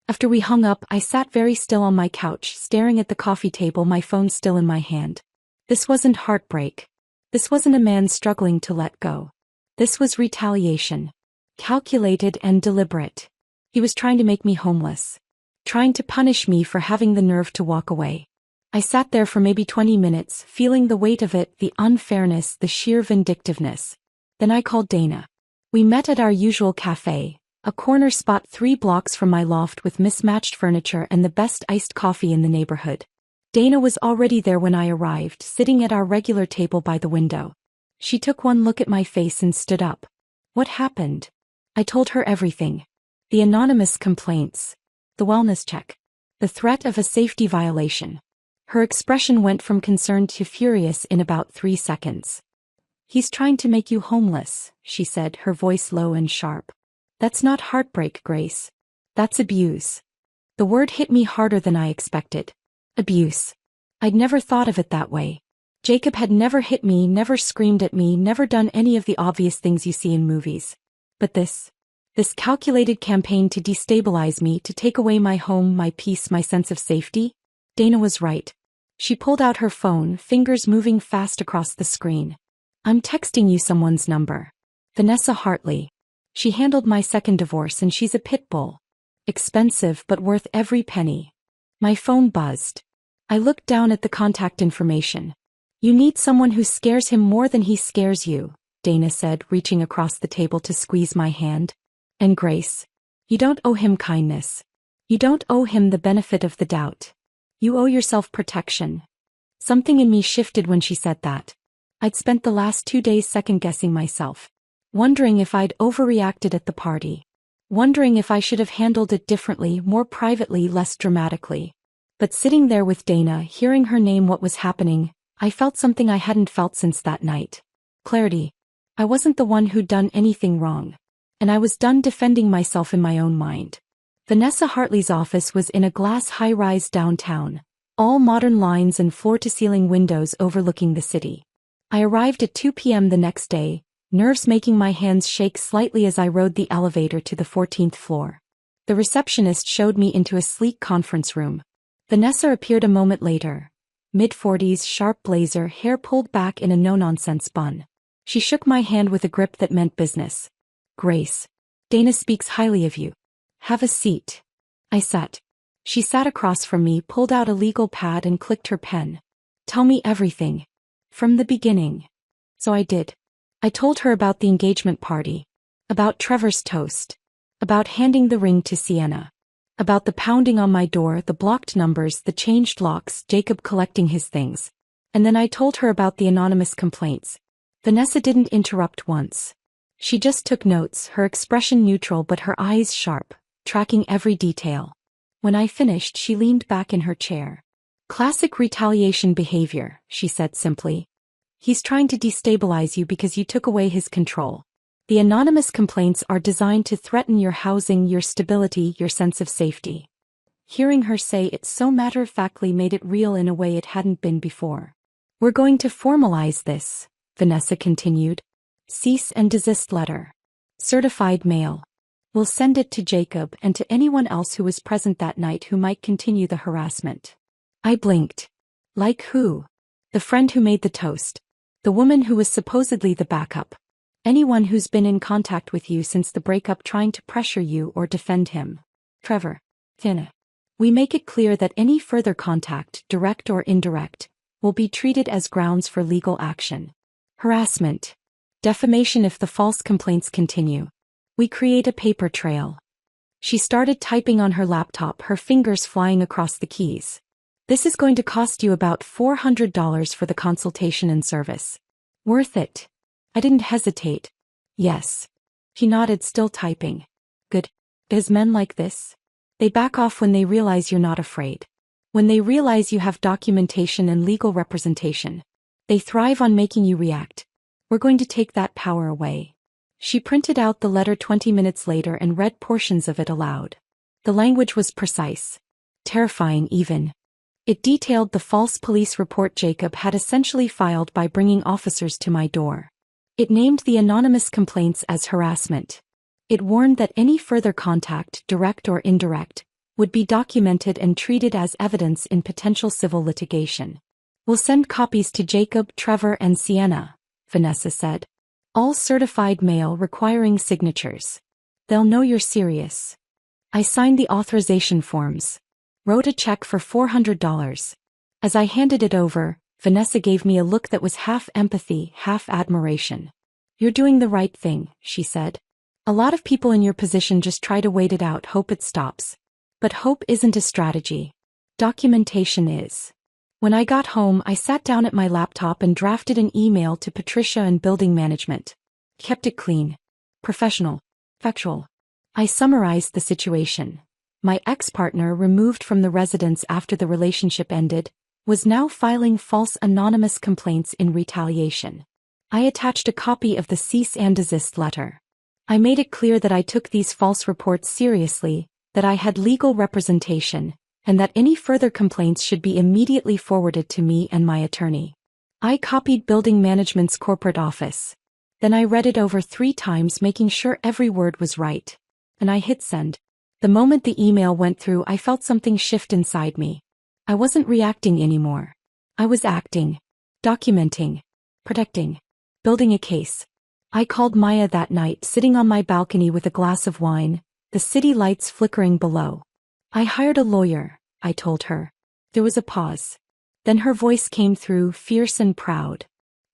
After we hung up, I sat very still on my couch, staring at the coffee table, my phone still in my hand. This wasn't heartbreak. This wasn't a man struggling to let go. This was retaliation. Calculated and deliberate. He was trying to make me homeless. Trying to punish me for having the nerve to walk away. I sat there for maybe 20 minutes, feeling the weight of it, the unfairness, the sheer vindictiveness. Then I called Dana. We met at our usual cafe, a corner spot 3 blocks from my loft with mismatched furniture and the best iced coffee in the neighborhood. Dana was already there when I arrived, sitting at our regular table by the window. She took one look at my face and stood up. What happened? I told her everything. The anonymous complaints. The wellness check. The threat of a safety violation. Her expression went from concerned to furious in about 3 seconds. He's trying to make you homeless, she said, her voice low and sharp. That's not heartbreak, Grace. That's abuse. The word hit me harder than I expected. Abuse. I'd never thought of it that way. Jacob had never hit me, never screamed at me, never done any of the obvious things you see in movies. But this This calculated campaign to destabilize me, to take away my home, my peace, my sense of safety? Dana was right. She pulled out her phone, fingers moving fast across the screen. I'm texting you someone's number. Vanessa Hartley. She handled my second divorce and she's a pit bull. Expensive but worth every penny. My phone buzzed. I looked down at the contact information. You need someone who scares him more than he scares you, Dana said, reaching across the table to squeeze my hand. And Grace. You don't owe him kindness. You don't owe him the benefit of the doubt. You owe yourself protection. Something in me shifted when she said that. I'd spent the last 2 days second-guessing myself. Wondering if I'd overreacted at the party. Wondering if I should have handled it differently, more privately, less dramatically. But sitting there with Dana, hearing her name what was happening, I felt something I hadn't felt since that night. Clarity. I wasn't the one who'd done anything wrong. And I was done defending myself in my own mind. Vanessa Hartley's office was in a glass high-rise downtown, all modern lines and floor-to-ceiling windows overlooking the city. I arrived at 2 p.m. the next day, nerves making my hands shake slightly as I rode the elevator to the 14th floor. The receptionist showed me into a sleek conference room. Vanessa appeared a moment later. Mid-40s, sharp blazer, hair pulled back in a no-nonsense bun. She shook my hand with a grip that meant business. Grace. Dana speaks highly of you. Have a seat. I sat. She sat across from me, pulled out a legal pad and clicked her pen. Tell me everything. From the beginning. So I did. I told her about the engagement party. About Trevor's toast. About handing the ring to Sienna. About the pounding on my door, the blocked numbers, the changed locks, Jacob collecting his things. And then I told her about the anonymous complaints. Vanessa didn't interrupt once. She just took notes, her expression neutral but her eyes sharp, tracking every detail. When I finished, she leaned back in her chair. Classic retaliation behavior, she said simply. He's trying to destabilize you because you took away his control. The anonymous complaints are designed to threaten your housing, your stability, your sense of safety. Hearing her say it so matter-of-factly made it real in a way it hadn't been before. We're going to formalize this, Vanessa continued. Cease and desist letter. Certified mail. We'll send it to Jacob and to anyone else who was present that night who might continue the harassment. I blinked. Like who? The friend who made the toast. The woman who was supposedly the backup. Anyone who's been in contact with you since the breakup trying to pressure you or defend him. Trevor. Tina. We make it clear that any further contact, direct or indirect, will be treated as grounds for legal action. Harassment. Defamation if the false complaints continue. We create a paper trail. She started typing on her laptop, her fingers flying across the keys. This is going to cost you about $400 for the consultation and service. Worth it. I didn't hesitate. Yes. He nodded, still typing. Good. Because men like this? They back off when they realize you're not afraid. When they realize you have documentation and legal representation. They thrive on making you react. We're going to take that power away. She printed out the letter 20 minutes later and read portions of it aloud. The language was precise. Terrifying even. It detailed the false police report Jacob had essentially filed by bringing officers to my door. It named the anonymous complaints as harassment. It warned that any further contact, direct or indirect, would be documented and treated as evidence in potential civil litigation. We'll send copies to Jacob, Trevor, and Sienna, Vanessa said. All certified mail requiring signatures. They'll know you're serious. I signed the authorization forms. Wrote a check for $400. As I handed it over, Vanessa gave me a look that was half empathy, half admiration. You're doing the right thing, she said. A lot of people in your position just try to wait it out, hope it stops. But hope isn't a strategy. Documentation is. When I got home, I sat down at my laptop and drafted an email to Patricia and building management. Kept it clean. Professional. Factual. I summarized the situation. My ex-partner, removed from the residence after the relationship ended, was now filing false anonymous complaints in retaliation. I attached a copy of the cease and desist letter. I made it clear that I took these false reports seriously, that I had legal representation, and that any further complaints should be immediately forwarded to me and my attorney. I copied building management's corporate office. Then I read it over 3 times, making sure every word was right. and I hit send. The moment the email went through, I felt something shift inside me. I wasn't reacting anymore. I was acting, documenting, protecting, building a case. I called Maya that night, sitting on my balcony with a glass of wine, the city lights flickering below. I hired a lawyer, I told her. There was a pause. Then her voice came through, fierce and proud.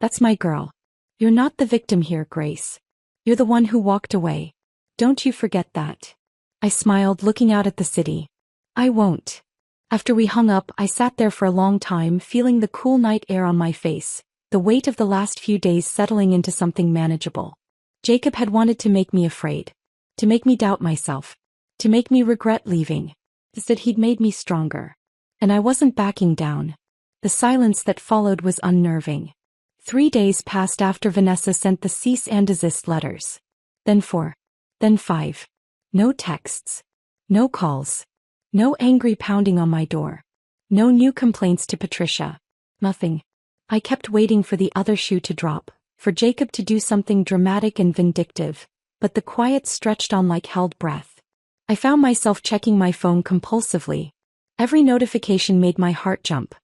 That's my girl. You're not the victim here, Grace. You're the one who walked away. Don't you forget that. I smiled, looking out at the city. I won't. After we hung up, I sat there for a long time, feeling the cool night air on my face, the weight of the last few days settling into something manageable. Jacob had wanted to make me afraid, to make me doubt myself, to make me regret leaving. Instead, he'd made me stronger. And I wasn't backing down. The silence that followed was unnerving. 3 days passed after Vanessa sent the cease and desist letters. Then 4. Then 5. No texts. No calls. No angry pounding on my door. No new complaints to Patricia. Nothing. I kept waiting for the other shoe to drop, for Jacob to do something dramatic and vindictive, but the quiet stretched on like held breath. I found myself checking my phone compulsively. Every notification made my heart jump.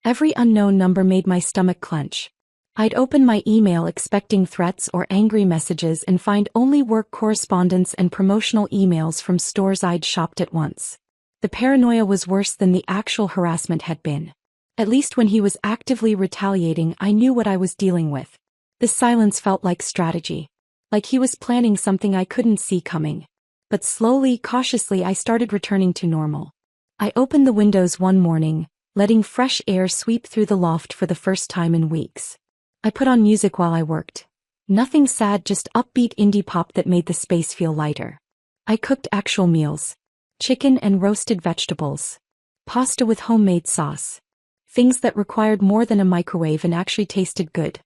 Every unknown number made my stomach clench. I'd open my email expecting threats or angry messages and find only work correspondence and promotional emails from stores I'd shopped at once. The paranoia was worse than the actual harassment had been. At least when he was actively retaliating, I knew what I was dealing with. This silence felt like strategy. Like he was planning something I couldn't see coming. But slowly, cautiously, I started returning to normal. I opened the windows one morning, letting fresh air sweep through the loft for the first time in weeks. I put on music while I worked. Nothing sad, just upbeat indie pop that made the space feel lighter. I cooked actual meals. Chicken and roasted vegetables. Pasta with homemade sauce. Things that required more than a microwave and actually tasted good.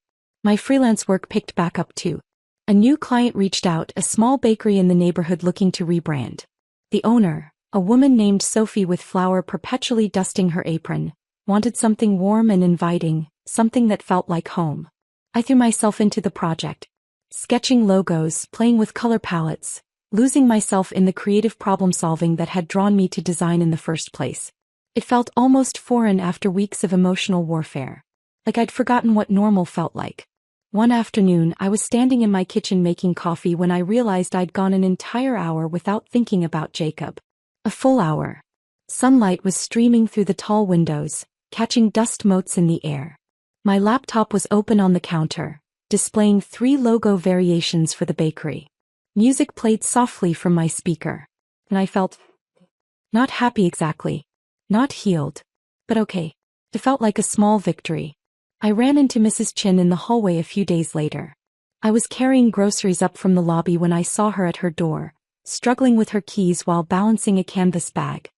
My freelance work picked back up too. A new client reached out, a small bakery in the neighborhood looking to rebrand. The owner, a woman named Sophie with flour perpetually dusting her apron, wanted something warm and inviting, something that felt like home. I threw myself into the project. Sketching logos, playing with color palettes, losing myself in the creative problem-solving that had drawn me to design in the first place. It felt almost foreign after weeks of emotional warfare. Like I'd forgotten what normal felt like. One afternoon, I was standing in my kitchen making coffee when I realized I'd gone an entire hour without thinking about Jacob. A full hour. Sunlight was streaming through the tall windows, catching dust motes in the air. My laptop was open on the counter, displaying 3 logo variations for the bakery. Music played softly from my speaker, and I felt not happy exactly, not healed, but okay. It felt like a small victory. I ran into Mrs. Chin in the hallway a few days later. I was carrying groceries up from the lobby when I saw her at her door, struggling with her keys while balancing a canvas bag.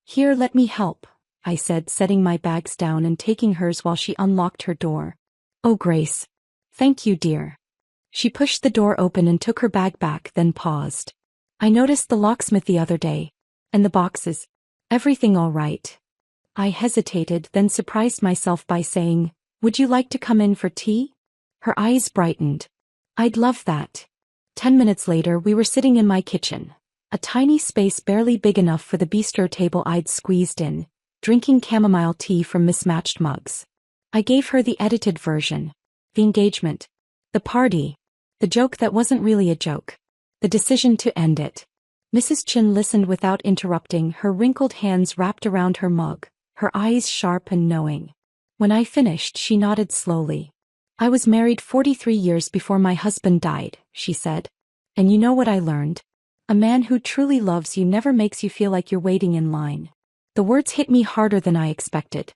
"Here, let me help," I said, setting my bags down and taking hers while she unlocked her door. "Oh, Grace. Thank you, dear." She pushed the door open and took her bag back, then paused. "I noticed the locksmith the other day. And the boxes. Everything all right?" I hesitated, then surprised myself by saying, "Would you like to come in for tea?" Her eyes brightened. "I'd love that." 10 minutes later, we were sitting in my kitchen, a tiny space barely big enough for the bistro table I'd squeezed in, drinking chamomile tea from mismatched mugs. I gave her the edited version. The engagement. The party. The joke that wasn't really a joke. The decision to end it. Mrs. Chin listened without interrupting, her wrinkled hands wrapped around her mug, her eyes sharp and knowing. When I finished, she nodded slowly. "I was married 43 years before my husband died," she said. "And you know what I learned? A man who truly loves you never makes you feel like you're waiting in line." The words hit me harder than I expected.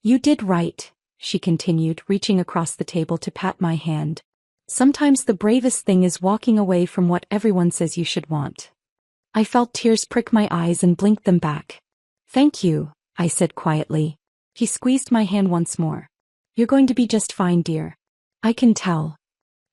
"You did right," she continued, reaching across the table to pat my hand. "Sometimes the bravest thing is walking away from what everyone says you should want." I felt tears prick my eyes and blinked them back. "Thank you," I said quietly. He squeezed my hand once more. "You're going to be just fine, dear. I can tell."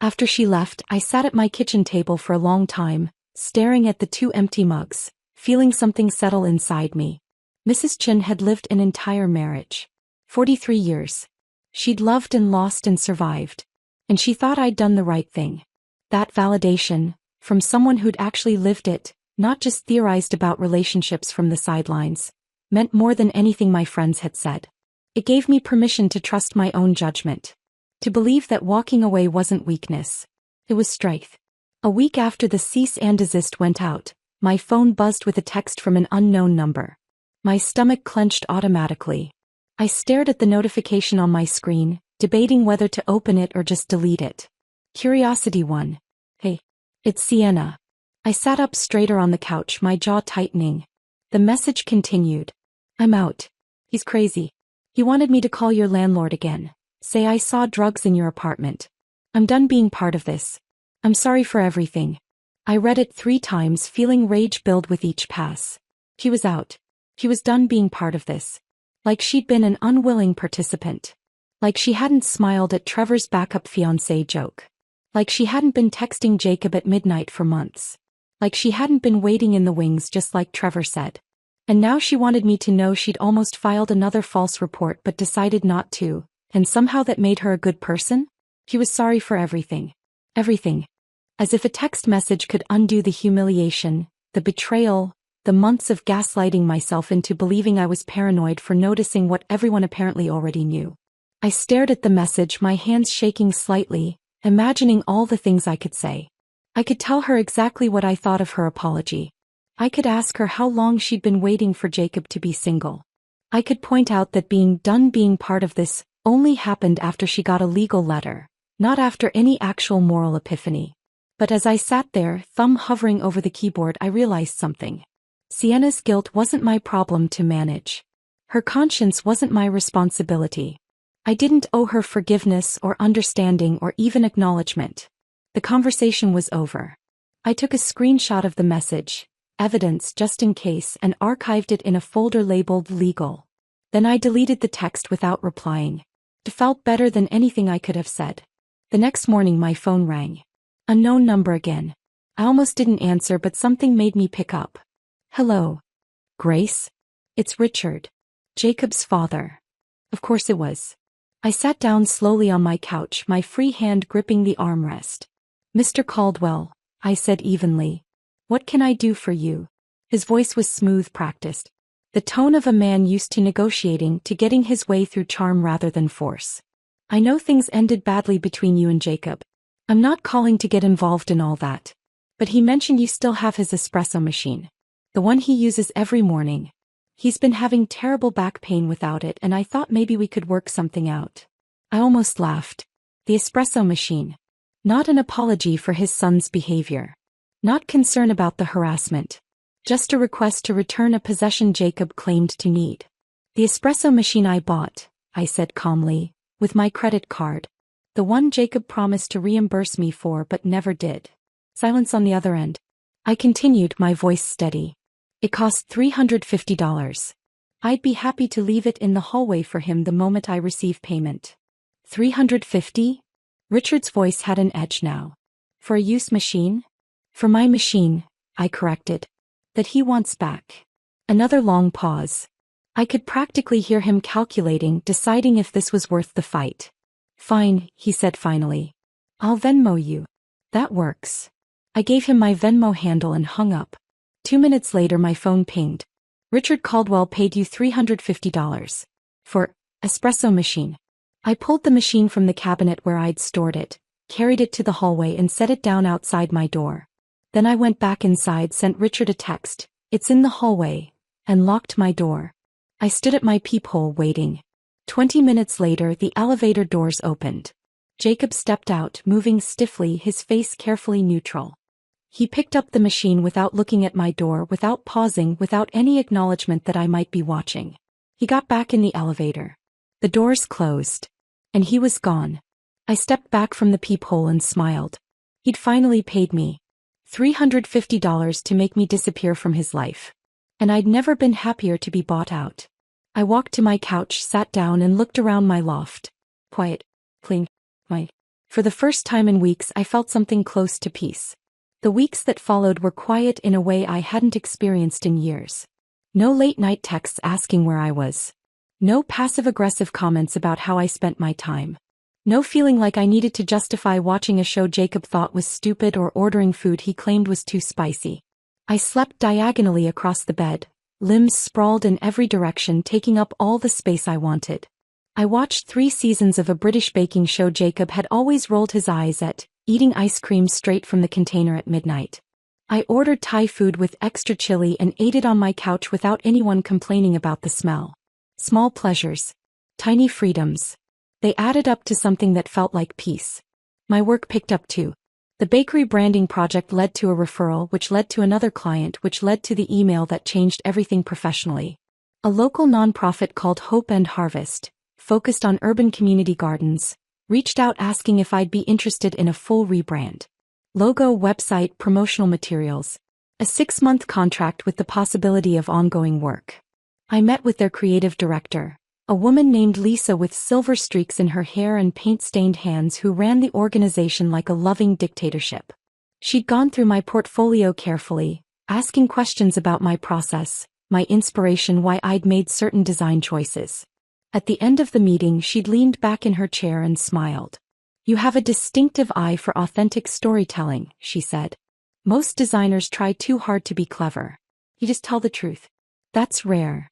After she left, I sat at my kitchen table for a long time, staring at the 2 empty mugs, feeling something settle inside me. Mrs. Chin had lived an entire marriage. 43 years. She'd loved and lost and survived. And she thought I'd done the right thing. That validation, from someone who'd actually lived it, not just theorized about relationships from the sidelines, meant more than anything my friends had said. It gave me permission to trust my own judgment. To believe that walking away wasn't weakness. It was strength. A week after the cease and desist went out, my phone buzzed with a text from an unknown number. My stomach clenched automatically. I stared at the notification on my screen, debating whether to open it or just delete it. Curiosity won. Hey, it's Sienna. I sat up straighter on the couch, my jaw tightening. The message continued. I'm out. He's crazy. He wanted me to call your landlord again. Say I saw drugs in your apartment. I'm done being part of this. I'm sorry for everything. I read it 3 times, feeling rage build with each pass. He was out. He was done being part of this. Like she'd been an unwilling participant. Like she hadn't smiled at Trevor's backup fiancé joke. Like she hadn't been texting Jacob at midnight for months. Like she hadn't been waiting in the wings just like Trevor said. And now she wanted me to know she'd almost filed another false report but decided not to, and somehow that made her a good person? He was sorry for everything. Everything. As if a text message could undo the humiliation, the betrayal, the months of gaslighting myself into believing I was paranoid for noticing what everyone apparently already knew. I stared at the message, my hands shaking slightly, imagining all the things I could say. I could tell her exactly what I thought of her apology. I could ask her how long she'd been waiting for Jacob to be single. I could point out that being done being part of this only happened after she got a legal letter, not after any actual moral epiphany. But as I sat there, thumb hovering over the keyboard, I realized something. Sienna's guilt wasn't my problem to manage. Her conscience wasn't my responsibility. I didn't owe her forgiveness or understanding or even acknowledgement. The conversation was over. I took a screenshot of the message, evidence just in case, and archived it in a folder labeled legal. Then I deleted the text without replying. It felt better than anything I could have said. The next morning my phone rang. Unknown number again. I almost didn't answer, but something made me pick up. Hello. Grace? It's Richard. Jacob's father. Of course it was. I sat down slowly on my couch, my free hand gripping the armrest. Mr. Caldwell, I said evenly. What can I do for you? His voice was smooth, practiced. The tone of a man used to negotiating, to getting his way through charm rather than force. I know things ended badly between you and Jacob. I'm not calling to get involved in all that. But he mentioned you still have his espresso machine. The one he uses every morning. He's been having terrible back pain without it, and I thought maybe we could work something out. I almost laughed. The espresso machine. Not an apology for his son's behavior. Not concern about the harassment. Just a request to return a possession Jacob claimed to need. The espresso machine I bought, I said calmly, with my credit card. The one Jacob promised to reimburse me for but never did. Silence on the other end. I continued, my voice steady. It cost $350. I'd be happy to leave it in the hallway for him the moment I receive payment. $350? Richard's voice had an edge now. For a used machine? For my machine, I corrected. That he wants back. Another long pause. I could practically hear him calculating, deciding if this was worth the fight. Fine, he said finally. I'll Venmo you. That works. I gave him my Venmo handle and hung up. 2 minutes later my phone pinged. Richard Caldwell paid you $350. For espresso machine. I pulled the machine from the cabinet where I'd stored it, carried it to the hallway and set it down outside my door. Then I went back inside, sent Richard a text, it's in the hallway, and locked my door. I stood at my peephole waiting. 20 minutes later the elevator doors opened. Jacob stepped out, moving stiffly, his face carefully neutral. He picked up the machine without looking at my door, without pausing, without any acknowledgement that I might be watching. He got back in the elevator. The doors closed. And he was gone. I stepped back from the peephole and smiled. He'd finally paid me $350 to make me disappear from his life. And I'd never been happier to be bought out. I walked to my couch, sat down and looked around my loft. Quiet. Clean. For the first time in weeks I felt something close to peace. The weeks that followed were quiet in a way I hadn't experienced in years. No late-night texts asking where I was. No passive-aggressive comments about how I spent my time. No feeling like I needed to justify watching a show Jacob thought was stupid or ordering food he claimed was too spicy. I slept diagonally across the bed, limbs sprawled in every direction, taking up all the space I wanted. I watched 3 seasons of a British baking show Jacob had always rolled his eyes at, eating ice cream straight from the container at midnight. I ordered Thai food with extra chili and ate it on my couch without anyone complaining about the smell. Small pleasures. Tiny freedoms. They added up to something that felt like peace. My work picked up too. The bakery branding project led to a referral, which led to another client, which led to the email that changed everything professionally. A local nonprofit called Hope and Harvest, focused on urban community gardens, reached out asking if I'd be interested in a full rebrand. Logo, website, promotional materials. A 6-month contract with the possibility of ongoing work. I met with their creative director, a woman named Lisa with silver streaks in her hair and paint-stained hands who ran the organization like a loving dictatorship. She'd gone through my portfolio carefully, asking questions about my process, my inspiration, why I'd made certain design choices. At the end of the meeting, she'd leaned back in her chair and smiled. "You have a distinctive eye for authentic storytelling," she said. "Most designers try too hard to be clever. You just tell the truth. That's rare."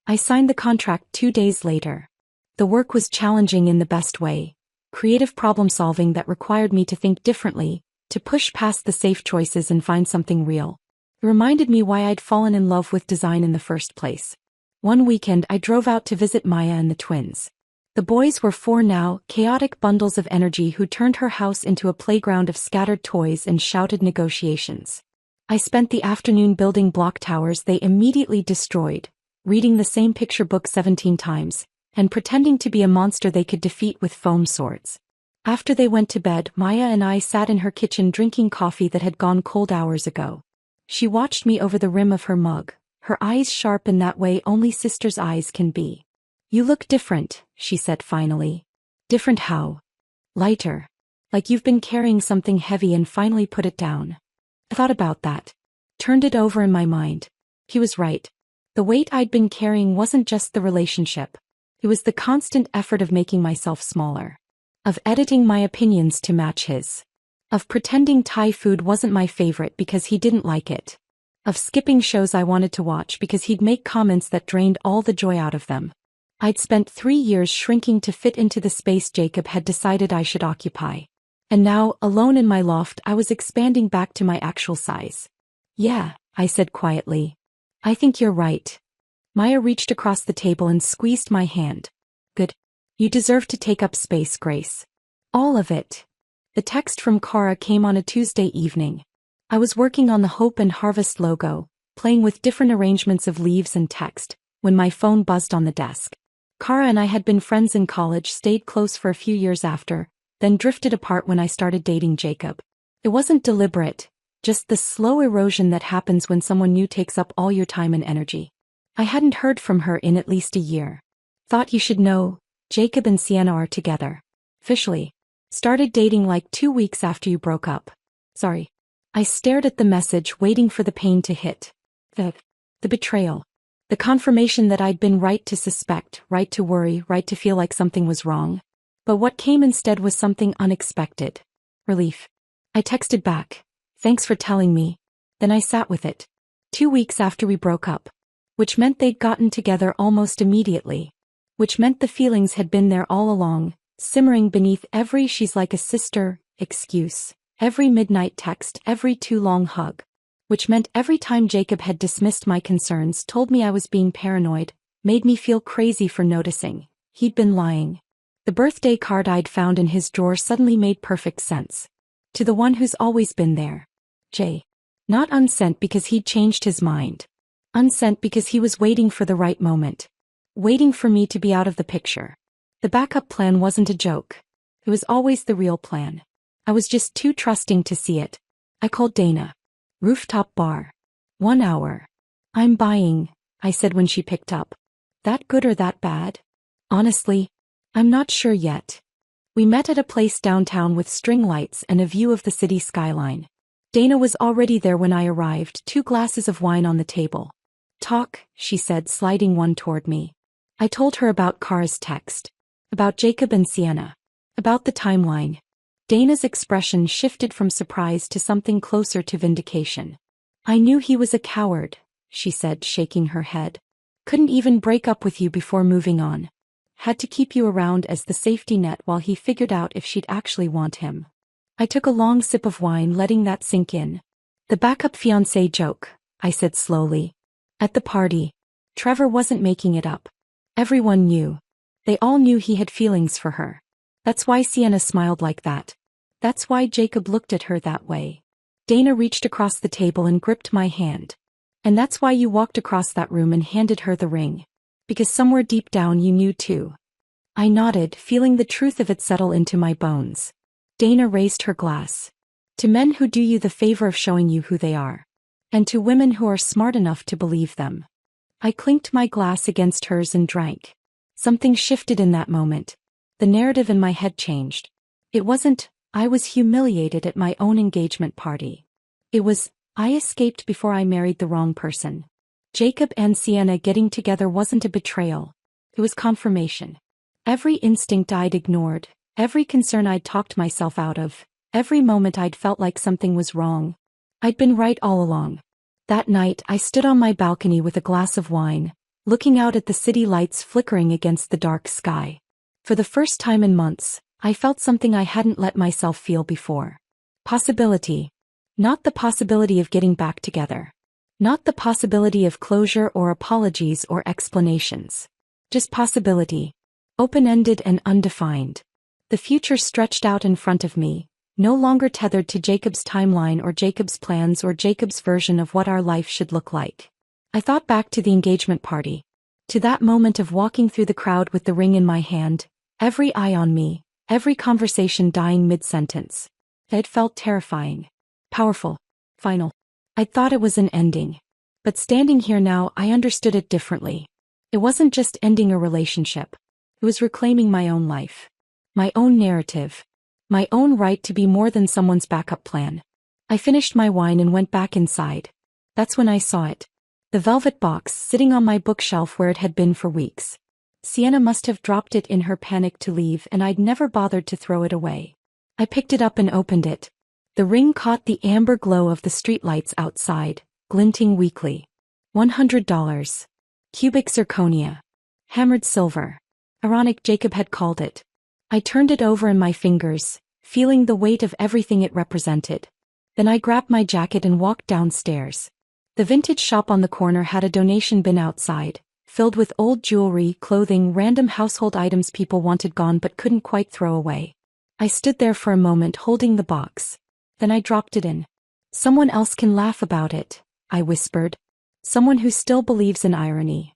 I signed the contract 2 days later. The work was challenging in the best way. Creative problem solving that required me to think differently, to push past the safe choices and find something real. It reminded me why I'd fallen in love with design in the first place. One weekend I drove out to visit Maya and the twins. The boys were 4 now, chaotic bundles of energy who turned her house into a playground of scattered toys and shouted negotiations. I spent the afternoon building block towers they immediately destroyed, reading the same picture book 17 times, and pretending to be a monster they could defeat with foam swords. After they went to bed, Maya and I sat in her kitchen drinking coffee that had gone cold hours ago. She watched me over the rim of her mug, her eyes sharp in that way only sisters' eyes can be. "You look different," she said finally. "Different how?" "Lighter. Like you've been carrying something heavy and finally put it down." I thought about that. Turned it over in my mind. He was right. The weight I'd been carrying wasn't just the relationship. It was the constant effort of making myself smaller. Of editing my opinions to match his. Of pretending Thai food wasn't my favorite because he didn't like it. Of skipping shows I wanted to watch because he'd make comments that drained all the joy out of them. I'd spent 3 years shrinking to fit into the space Jacob had decided I should occupy. And now, alone in my loft, I was expanding back to my actual size. "Yeah," I said quietly. "I think you're right." Maya reached across the table and squeezed my hand. "Good. You deserve to take up space, Grace. All of it." The text from Cara came on a Tuesday evening. I was working on the Hope and Harvest logo, playing with different arrangements of leaves and text, when my phone buzzed on the desk. Cara and I had been friends in college, stayed close for a few years after, then drifted apart when I started dating Jacob. It wasn't deliberate. Just the slow erosion that happens when someone new takes up all your time and energy. I hadn't heard from her in at least a year. "Thought you should know, Jacob and Sienna are together. Officially. Started dating like 2 weeks after you broke up. Sorry." I stared at the message, waiting for the pain to hit. The betrayal. The confirmation that I'd been right to suspect, right to worry, right to feel like something was wrong. But what came instead was something unexpected. Relief. I texted back. "Thanks for telling me." Then I sat with it. 2 weeks after we broke up. Which meant they'd gotten together almost immediately. Which meant the feelings had been there all along, simmering beneath every "she's like a sister" excuse, every midnight text, every too long hug. Which meant every time Jacob had dismissed my concerns, told me I was being paranoid, made me feel crazy for noticing, he'd been lying. The birthday card I'd found in his drawer suddenly made perfect sense. To the one who's always been there. Jay. Not unsent because he'd changed his mind. Unsent because he was waiting for the right moment. Waiting for me to be out of the picture. The backup plan wasn't a joke. It was always the real plan. I was just too trusting to see it. I called Dana. Rooftop bar. 1 hour. "I'm buying," I said when she picked up. "That good or that bad?" "Honestly, I'm not sure yet." We met at a place downtown with string lights and a view of the city skyline. Dana was already there when I arrived, 2 glasses of wine on the table. "Talk," she said, sliding one toward me. I told her about Cara's text. About Jacob and Sienna. About the timeline. Dana's expression shifted from surprise to something closer to vindication. I knew he was a coward, she said, shaking her head. Couldn't even break up with you before moving on. Had to keep you around as the safety net while he figured out if she'd actually want him. I took a long sip of wine, letting that sink in. The backup fiancé joke, I said slowly. At the party, Trevor wasn't making it up. Everyone knew. They all knew he had feelings for her. That's why Sienna smiled like that. That's why Jacob looked at her that way. Dana reached across the table and gripped my hand. And that's why you walked across that room and handed her the ring. Because somewhere deep down you knew too. I nodded, feeling the truth of it settle into my bones. Dana raised her glass. To men who do you the favor of showing you who they are. And to women who are smart enough to believe them. I clinked my glass against hers and drank. Something shifted in that moment. The narrative in my head changed. It wasn't, I was humiliated at my own engagement party. It was, I escaped before I married the wrong person. Jacob and Sienna getting together wasn't a betrayal. It was confirmation. Every instinct I'd ignored, every concern I'd talked myself out of, every moment I'd felt like something was wrong. I'd been right all along. That night I stood on my balcony with a glass of wine, looking out at the city lights flickering against the dark sky. For the first time in months, I felt something I hadn't let myself feel before. Possibility. Not the possibility of getting back together. Not the possibility of closure or apologies or explanations. Just possibility. Open-ended and undefined. The future stretched out in front of me, no longer tethered to Jacob's timeline or Jacob's plans or Jacob's version of what our life should look like. I thought back to the engagement party. To that moment of walking through the crowd with the ring in my hand, every eye on me, every conversation dying mid-sentence. It felt terrifying. Powerful. Final. I thought it was an ending. But standing here now, I understood it differently. It wasn't just ending a relationship. It was reclaiming my own life. My own narrative. My own right to be more than someone's backup plan. I finished my wine and went back inside. That's when I saw it. The velvet box sitting on my bookshelf where it had been for weeks. Sienna must have dropped it in her panic to leave, and I'd never bothered to throw it away. I picked it up and opened it. The ring caught the amber glow of the streetlights outside, glinting weakly. $100. Cubic zirconia. Hammered silver. Ironic, Jacob had called it. I turned it over in my fingers, feeling the weight of everything it represented. Then I grabbed my jacket and walked downstairs. The vintage shop on the corner had a donation bin outside, filled with old jewelry, clothing, random household items people wanted gone but couldn't quite throw away. I stood there for a moment holding the box. Then I dropped it in. Someone else can laugh about it, I whispered. Someone who still believes in irony.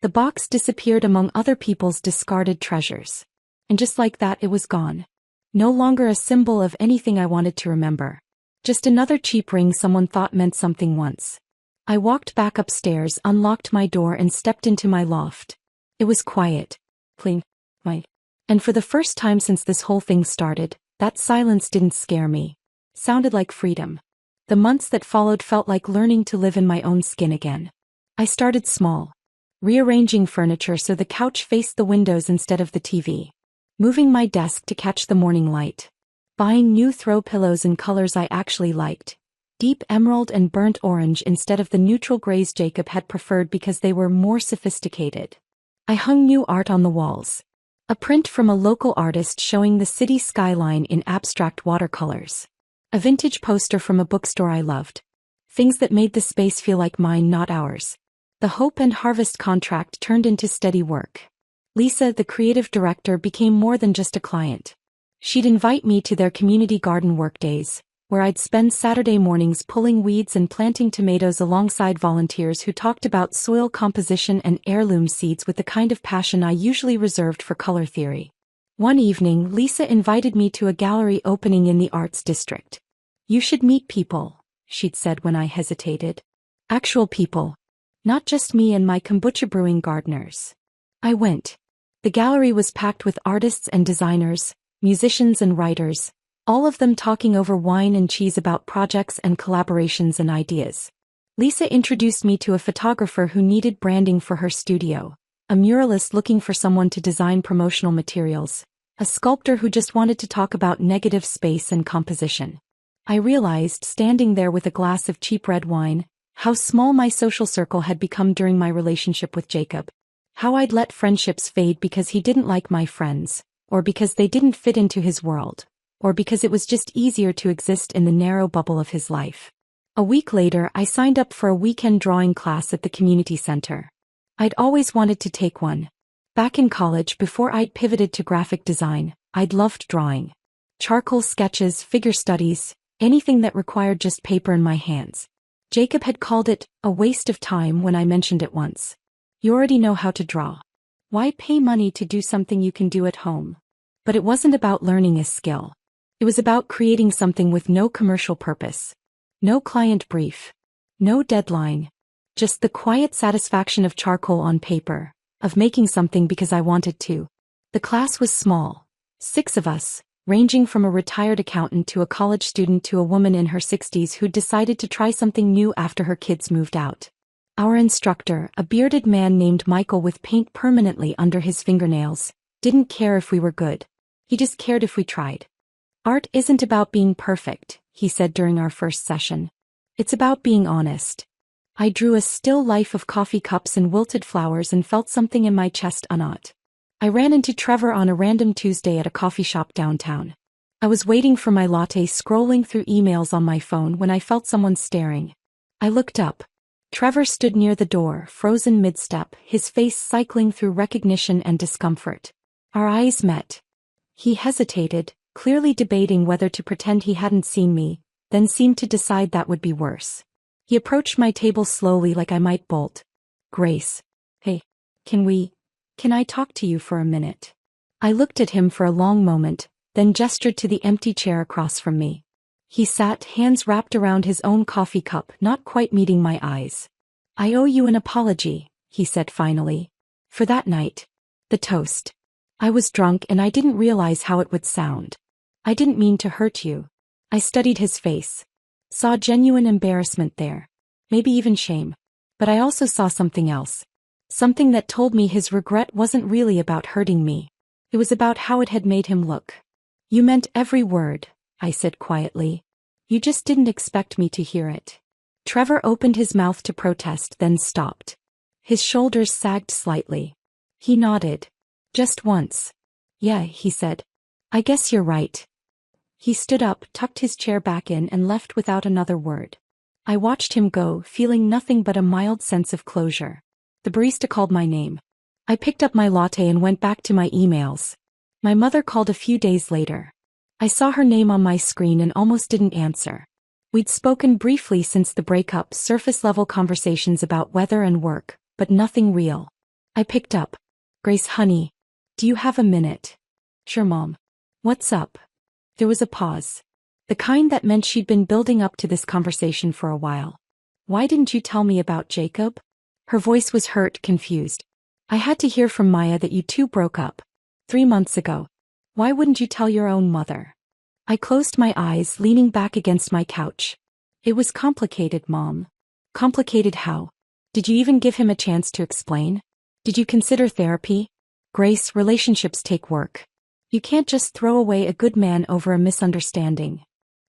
The box disappeared among other people's discarded treasures. And just like that it was gone. No longer a symbol of anything I wanted to remember. Just another cheap ring someone thought meant something once. I walked back upstairs, unlocked my door and stepped into my loft. It was quiet. Clean. And for the first time since this whole thing started, that silence didn't scare me. Sounded like freedom. The months that followed felt like learning to live in my own skin again. I started small. Rearranging furniture so the couch faced the windows instead of the TV. Moving my desk to catch the morning light. Buying new throw pillows in colors I actually liked. Deep emerald and burnt orange instead of the neutral grays Jacob had preferred because they were more sophisticated. I hung new art on the walls. A print from a local artist showing the city skyline in abstract watercolors. A vintage poster from a bookstore I loved. Things that made the space feel like mine, not ours. The Hope and Harvest contract turned into steady work. Lisa, the creative director, became more than just a client. She'd invite me to their community garden workdays, where I'd spend Saturday mornings pulling weeds and planting tomatoes alongside volunteers who talked about soil composition and heirloom seeds with the kind of passion I usually reserved for color theory. One evening, Lisa invited me to a gallery opening in the arts district. You should meet people, she'd said when I hesitated. Actual people. Not just me and my kombucha brewing gardeners. I went. The gallery was packed with artists and designers, musicians and writers, all of them talking over wine and cheese about projects and collaborations and ideas. Lisa introduced me to a photographer who needed branding for her studio, a muralist looking for someone to design promotional materials, A sculptor who just wanted to talk about negative space and composition. I realized, standing there with a glass of cheap red wine, how small my social circle had become during my relationship with Jacob. How I'd let friendships fade because he didn't like my friends, or because they didn't fit into his world, or because it was just easier to exist in the narrow bubble of his life. A week later, I signed up for a weekend drawing class at the community center. I'd always wanted to take one. Back in college, before I'd pivoted to graphic design, I'd loved drawing. Charcoal sketches, figure studies, anything that required just paper in my hands. Jacob had called it a waste of time when I mentioned it once. You already know how to draw. Why pay money to do something you can do at home? But it wasn't about learning a skill. It was about creating something with no commercial purpose. No client brief. No deadline. Just the quiet satisfaction of charcoal on paper, of making something because I wanted to. The class was small. 6 of us, ranging from a retired accountant to a college student to a woman in her 60s who'd decided to try something new after her kids moved out. Our instructor, a bearded man named Michael with paint permanently under his fingernails, didn't care if we were good. He just cared if we tried. Art isn't about being perfect, he said during our first session. It's about being honest. I drew a still life of coffee cups and wilted flowers and felt something in my chest unknot. I ran into Trevor on a random Tuesday at a coffee shop downtown. I was waiting for my latte, scrolling through emails on my phone when I felt someone staring. I looked up. Trevor stood near the door, frozen mid-step, his face cycling through recognition and discomfort. Our eyes met. He hesitated, clearly debating whether to pretend he hadn't seen me, then seemed to decide that would be worse. He approached my table slowly like I might bolt. Grace. Hey, can I talk to you for a minute? I looked at him for a long moment, then gestured to the empty chair across from me. He sat, hands wrapped around his own coffee cup, not quite meeting my eyes. I owe you an apology, he said finally. For that night. The toast. I was drunk and I didn't realize how it would sound. I didn't mean to hurt you. I studied his face. Saw genuine embarrassment there. Maybe even shame. But I also saw something else. Something that told me his regret wasn't really about hurting me. It was about how it had made him look. You meant every word, I said quietly. You just didn't expect me to hear it. Trevor opened his mouth to protest, then stopped. His shoulders sagged slightly. He nodded. Just once. Yeah, he said. I guess you're right. He stood up, tucked his chair back in and left without another word. I watched him go, feeling nothing but a mild sense of closure. The barista called my name. I picked up my latte and went back to my emails. My mother called a few days later. I saw her name on my screen and almost didn't answer. We'd spoken briefly since the breakup, surface-level conversations about weather and work, but nothing real. I picked up. Grace, honey. Do you have a minute? Sure, Mom. What's up? There was a pause. The kind that meant she'd been building up to this conversation for a while. Why didn't you tell me about Jacob? Her voice was hurt, confused. I had to hear from Maya that you two broke up. 3 months ago. Why wouldn't you tell your own mother? I closed my eyes, leaning back against my couch. It was complicated, Mom. Complicated how? Did you even give him a chance to explain? Did you consider therapy? Grace, relationships take work. You can't just throw away a good man over a misunderstanding.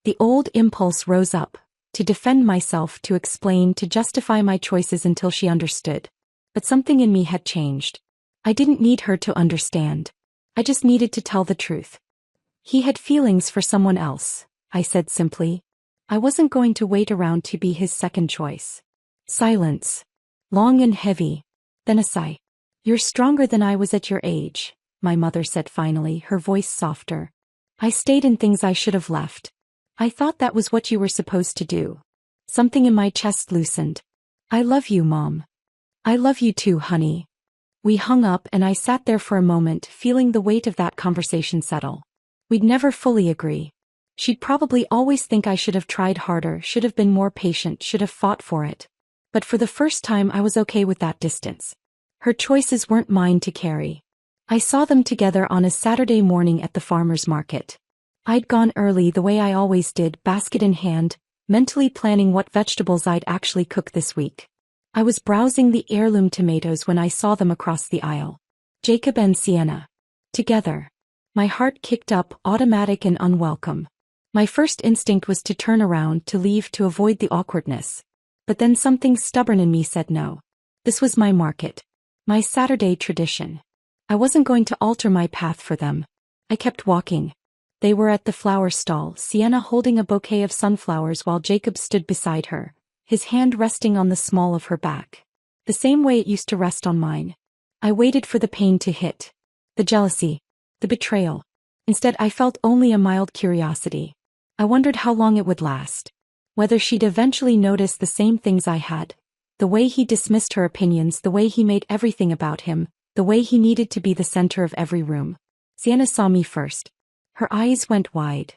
The old impulse rose up, to defend myself, to explain, to justify my choices until she understood. But something in me had changed. I didn't need her to understand. I just needed to tell the truth. He had feelings for someone else, I said simply. I wasn't going to wait around to be his second choice. Silence. Long and heavy. Then a sigh. You're stronger than I was at your age, my mother said finally, her voice softer. I stayed in things I should have left. I thought that was what you were supposed to do. Something in my chest loosened. I love you, Mom. I love you too, honey. We hung up and I sat there for a moment, feeling the weight of that conversation settle. We'd never fully agree. She'd probably always think I should have tried harder, should have been more patient, should have fought for it. But for the first time I was okay with that distance. Her choices weren't mine to carry. I saw them together on a Saturday morning at the farmer's market. I'd gone early the way I always did, basket in hand, mentally planning what vegetables I'd actually cook this week. I was browsing the heirloom tomatoes when I saw them across the aisle. Jacob and Sienna. Together. My heart kicked up, automatic and unwelcome. My first instinct was to turn around, to leave, to avoid the awkwardness. But then something stubborn in me said no. This was my market. My Saturday tradition. I wasn't going to alter my path for them. I kept walking. They were at the flower stall, Sienna holding a bouquet of sunflowers while Jacob stood beside her, his hand resting on the small of her back. The same way it used to rest on mine. I waited for the pain to hit. The jealousy. The betrayal. Instead, I felt only a mild curiosity. I wondered how long it would last. Whether she'd eventually notice the same things I had. The way he dismissed her opinions, the way he made everything about him, the way he needed to be the center of every room. Sienna saw me first. Her eyes went wide.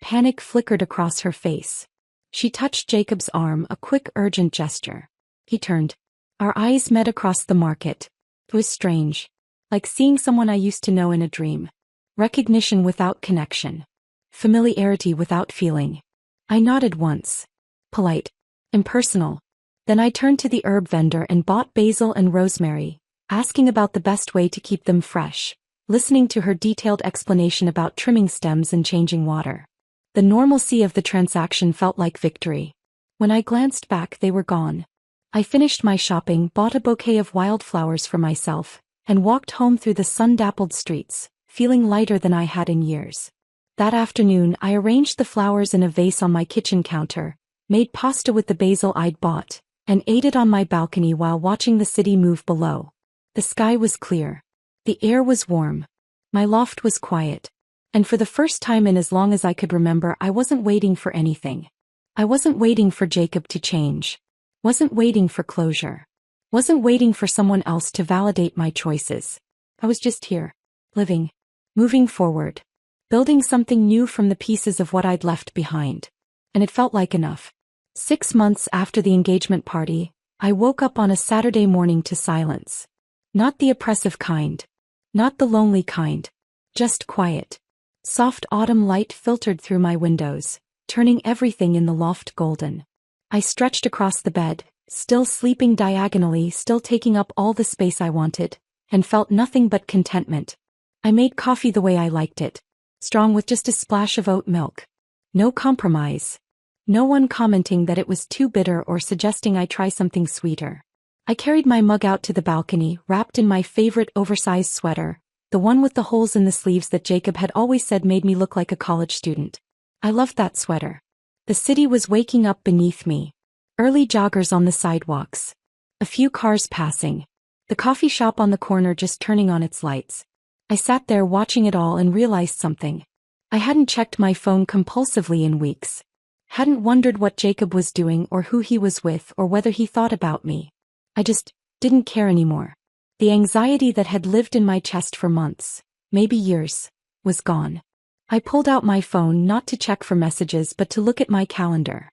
Panic flickered across her face. She touched Jacob's arm, a quick, urgent gesture. He turned. Our eyes met across the market. It was strange. Like seeing someone I used to know in a dream. Recognition without connection. Familiarity without feeling. I nodded once. Polite. Impersonal. Then I turned to the herb vendor and bought basil and rosemary, asking about the best way to keep them fresh, listening to her detailed explanation about trimming stems and changing water. The normalcy of the transaction felt like victory. When I glanced back, they were gone. I finished my shopping, bought a bouquet of wildflowers for myself, and walked home through the sun-dappled streets, feeling lighter than I had in years. That afternoon, I arranged the flowers in a vase on my kitchen counter, made pasta with the basil I'd bought, and ate it on my balcony while watching the city move below. The sky was clear. The air was warm. My loft was quiet. And for the first time in as long as I could remember, I wasn't waiting for anything. I wasn't waiting for Jacob to change. Wasn't waiting for closure. Wasn't waiting for someone else to validate my choices. I was just here. Living. Moving forward. Building something new from the pieces of what I'd left behind. And it felt like enough. 6 months after the engagement party, I woke up on a Saturday morning to silence. Not the oppressive kind. Not the lonely kind. Just quiet. Soft autumn light filtered through my windows, turning everything in the loft golden. I stretched across the bed, still sleeping diagonally, still taking up all the space I wanted, and felt nothing but contentment. I made coffee the way I liked it. Strong with just a splash of oat milk. No compromise. No one commenting that it was too bitter or suggesting I try something sweeter. I carried my mug out to the balcony, wrapped in my favorite oversized sweater, the one with the holes in the sleeves that Jacob had always said made me look like a college student. I loved that sweater. The city was waking up beneath me. Early joggers on the sidewalks. A few cars passing. The coffee shop on the corner just turning on its lights. I sat there watching it all and realized something. I hadn't checked my phone compulsively in weeks. Hadn't wondered what Jacob was doing or who he was with or whether he thought about me. I just didn't care anymore. The anxiety that had lived in my chest for months, maybe years, was gone. I pulled out my phone not to check for messages but to look at my calendar.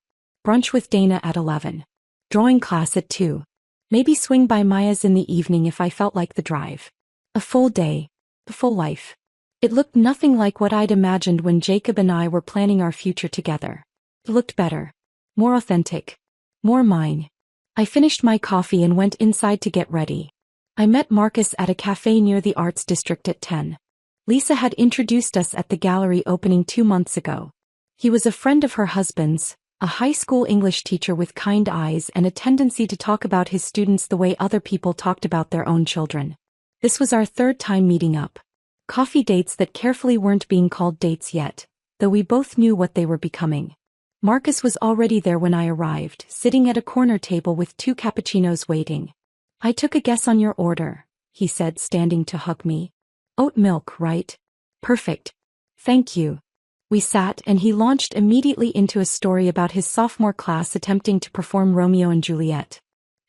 Brunch with Dana at 11. Drawing class at 2. Maybe swing by Maya's in the evening if I felt like the drive. A full day. A full life. It looked nothing like what I'd imagined when Jacob and I were planning our future together. It looked better. More authentic. More mine. I finished my coffee and went inside to get ready. I met Marcus at a cafe near the Arts District at 10. Lisa had introduced us at the gallery opening 2 months ago. He was a friend of her husband's, a high school English teacher with kind eyes and a tendency to talk about his students the way other people talked about their own children. This was our 3rd time meeting up. Coffee dates that carefully weren't being called dates yet, though we both knew what they were becoming. Marcus was already there when I arrived, sitting at a corner table with 2 cappuccinos waiting. I took a guess on your order, he said, standing to hug me. Oat milk, right? Perfect. Thank you. We sat and he launched immediately into a story about his sophomore class attempting to perform Romeo and Juliet.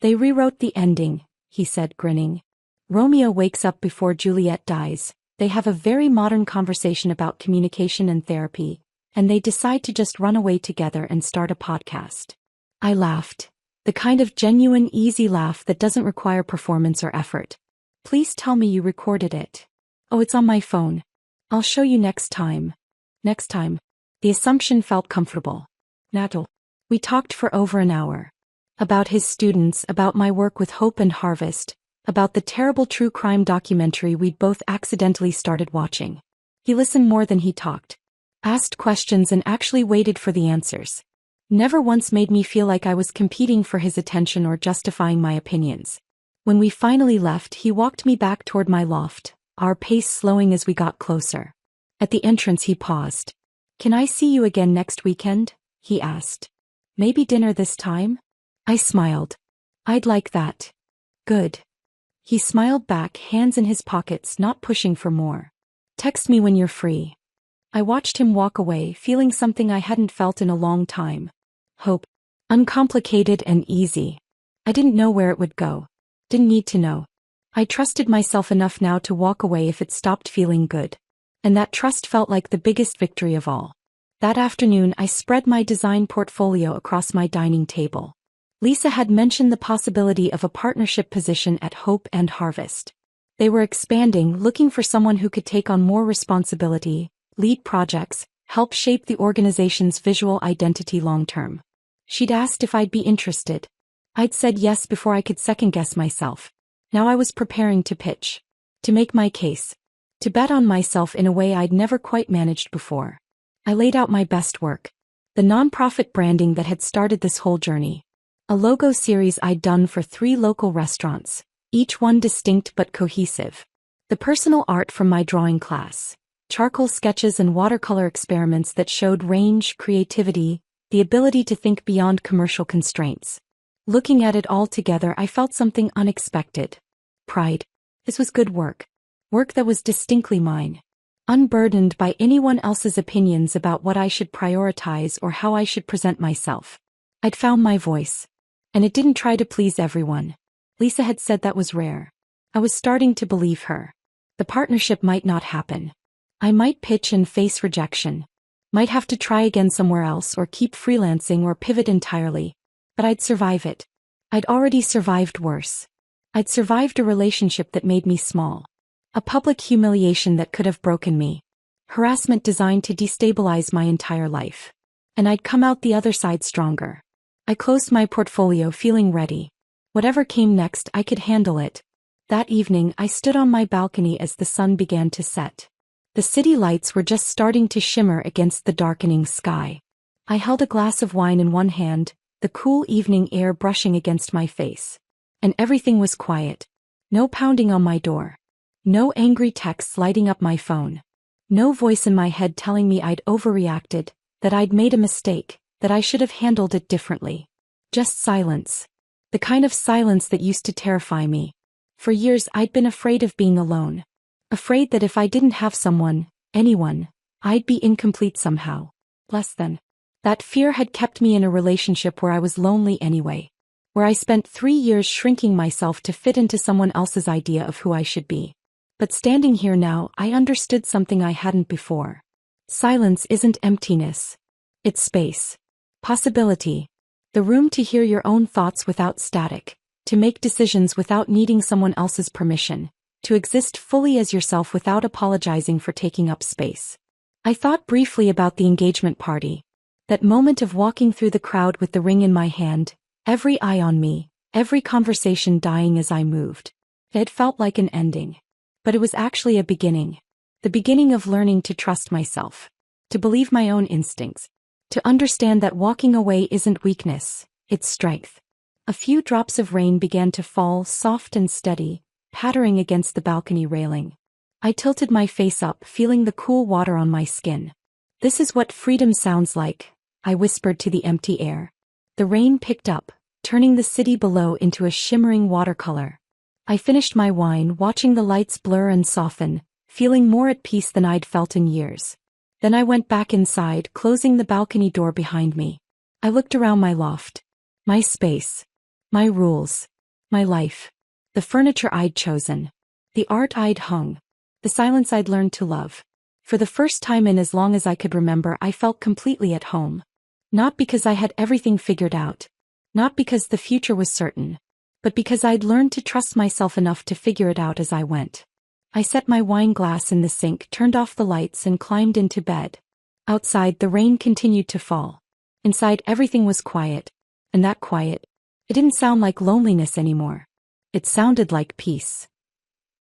They rewrote the ending, he said, grinning. Romeo wakes up before Juliet dies. They have a very modern conversation about communication and therapy, and they decide to just run away together and start a podcast. I laughed. The kind of genuine, easy laugh that doesn't require performance or effort. Please tell me you recorded it. Oh, it's on my phone. I'll show you next time. Next time. The assumption felt comfortable. Natural. We talked for over an hour. About his students, about my work with Hope and Harvest, about the terrible true crime documentary we'd both accidentally started watching. He listened more than he talked. Asked questions and actually waited for the answers. Never once made me feel like I was competing for his attention or justifying my opinions. When we finally left, he walked me back toward my loft, our pace slowing as we got closer. At the entrance he paused. "Can I see you again next weekend?" he asked. "Maybe dinner this time?" I smiled. "I'd like that." "Good." He smiled back, hands in his pockets, not pushing for more. "Text me when you're free." I watched him walk away, feeling something I hadn't felt in a long time. Hope. Uncomplicated and easy. I didn't know where it would go. Didn't need to know. I trusted myself enough now to walk away if it stopped feeling good. And that trust felt like the biggest victory of all. That afternoon I spread my design portfolio across my dining table. Lisa had mentioned the possibility of a partnership position at Hope and Harvest. They were expanding, looking for someone who could take on more responsibility, lead projects, help shape the organization's visual identity long-term. She'd asked if I'd be interested. I'd said yes before I could second-guess myself. Now I was preparing to pitch. To make my case. To bet on myself in a way I'd never quite managed before. I laid out my best work. The nonprofit branding that had started this whole journey. A logo series I'd done for 3 local restaurants, each one distinct but cohesive. The personal art from my drawing class. Charcoal sketches and watercolor experiments that showed range, creativity, the ability to think beyond commercial constraints. Looking at it all together, I felt something unexpected. Pride. This was good work. Work that was distinctly mine. Unburdened by anyone else's opinions about what I should prioritize or how I should present myself. I'd found my voice. And it didn't try to please everyone. Lisa had said that was rare. I was starting to believe her. The partnership might not happen. I might pitch and face rejection. Might have to try again somewhere else or keep freelancing or pivot entirely. But I'd survive it. I'd already survived worse. I'd survived a relationship that made me small. A public humiliation that could have broken me. Harassment designed to destabilize my entire life. And I'd come out the other side stronger. I closed my portfolio feeling ready. Whatever came next, I could handle it. That evening, I stood on my balcony as the sun began to set. The city lights were just starting to shimmer against the darkening sky. I held a glass of wine in one hand, the cool evening air brushing against my face. And everything was quiet. No pounding on my door. No angry texts lighting up my phone. No voice in my head telling me I'd overreacted, that I'd made a mistake, that I should have handled it differently. Just silence. The kind of silence that used to terrify me. For years I'd been afraid of being alone. Afraid that if I didn't have someone, anyone, I'd be incomplete somehow. Less than. That fear had kept me in a relationship where I was lonely anyway. Where I spent 3 years shrinking myself to fit into someone else's idea of who I should be. But standing here now, I understood something I hadn't before. Silence isn't emptiness. It's space. Possibility. The room to hear your own thoughts without static. To make decisions without needing someone else's permission. To exist fully as yourself without apologizing for taking up space. I thought briefly about the engagement party. That moment of walking through the crowd with the ring in my hand, every eye on me, every conversation dying as I moved. It felt like an ending. But it was actually a beginning. The beginning of learning to trust myself. To believe my own instincts. To understand that walking away isn't weakness, it's strength. A few drops of rain began to fall, soft and steady, pattering against the balcony railing. I tilted my face up, feeling the cool water on my skin. "This is what freedom sounds like," I whispered to the empty air. The rain picked up, turning the city below into a shimmering watercolor. I finished my wine, watching the lights blur and soften, feeling more at peace than I'd felt in years. Then I went back inside, closing the balcony door behind me. I looked around my loft. My space. My rules. My life. The furniture I'd chosen. The art I'd hung. The silence I'd learned to love. For the first time in as long as I could remember, I felt completely at home. Not because I had everything figured out. Not because the future was certain. But because I'd learned to trust myself enough to figure it out as I went. I set my wine glass in the sink, turned off the lights, and climbed into bed. Outside, the rain continued to fall. Inside, everything was quiet. And that quiet, it didn't sound like loneliness anymore. It sounded like peace.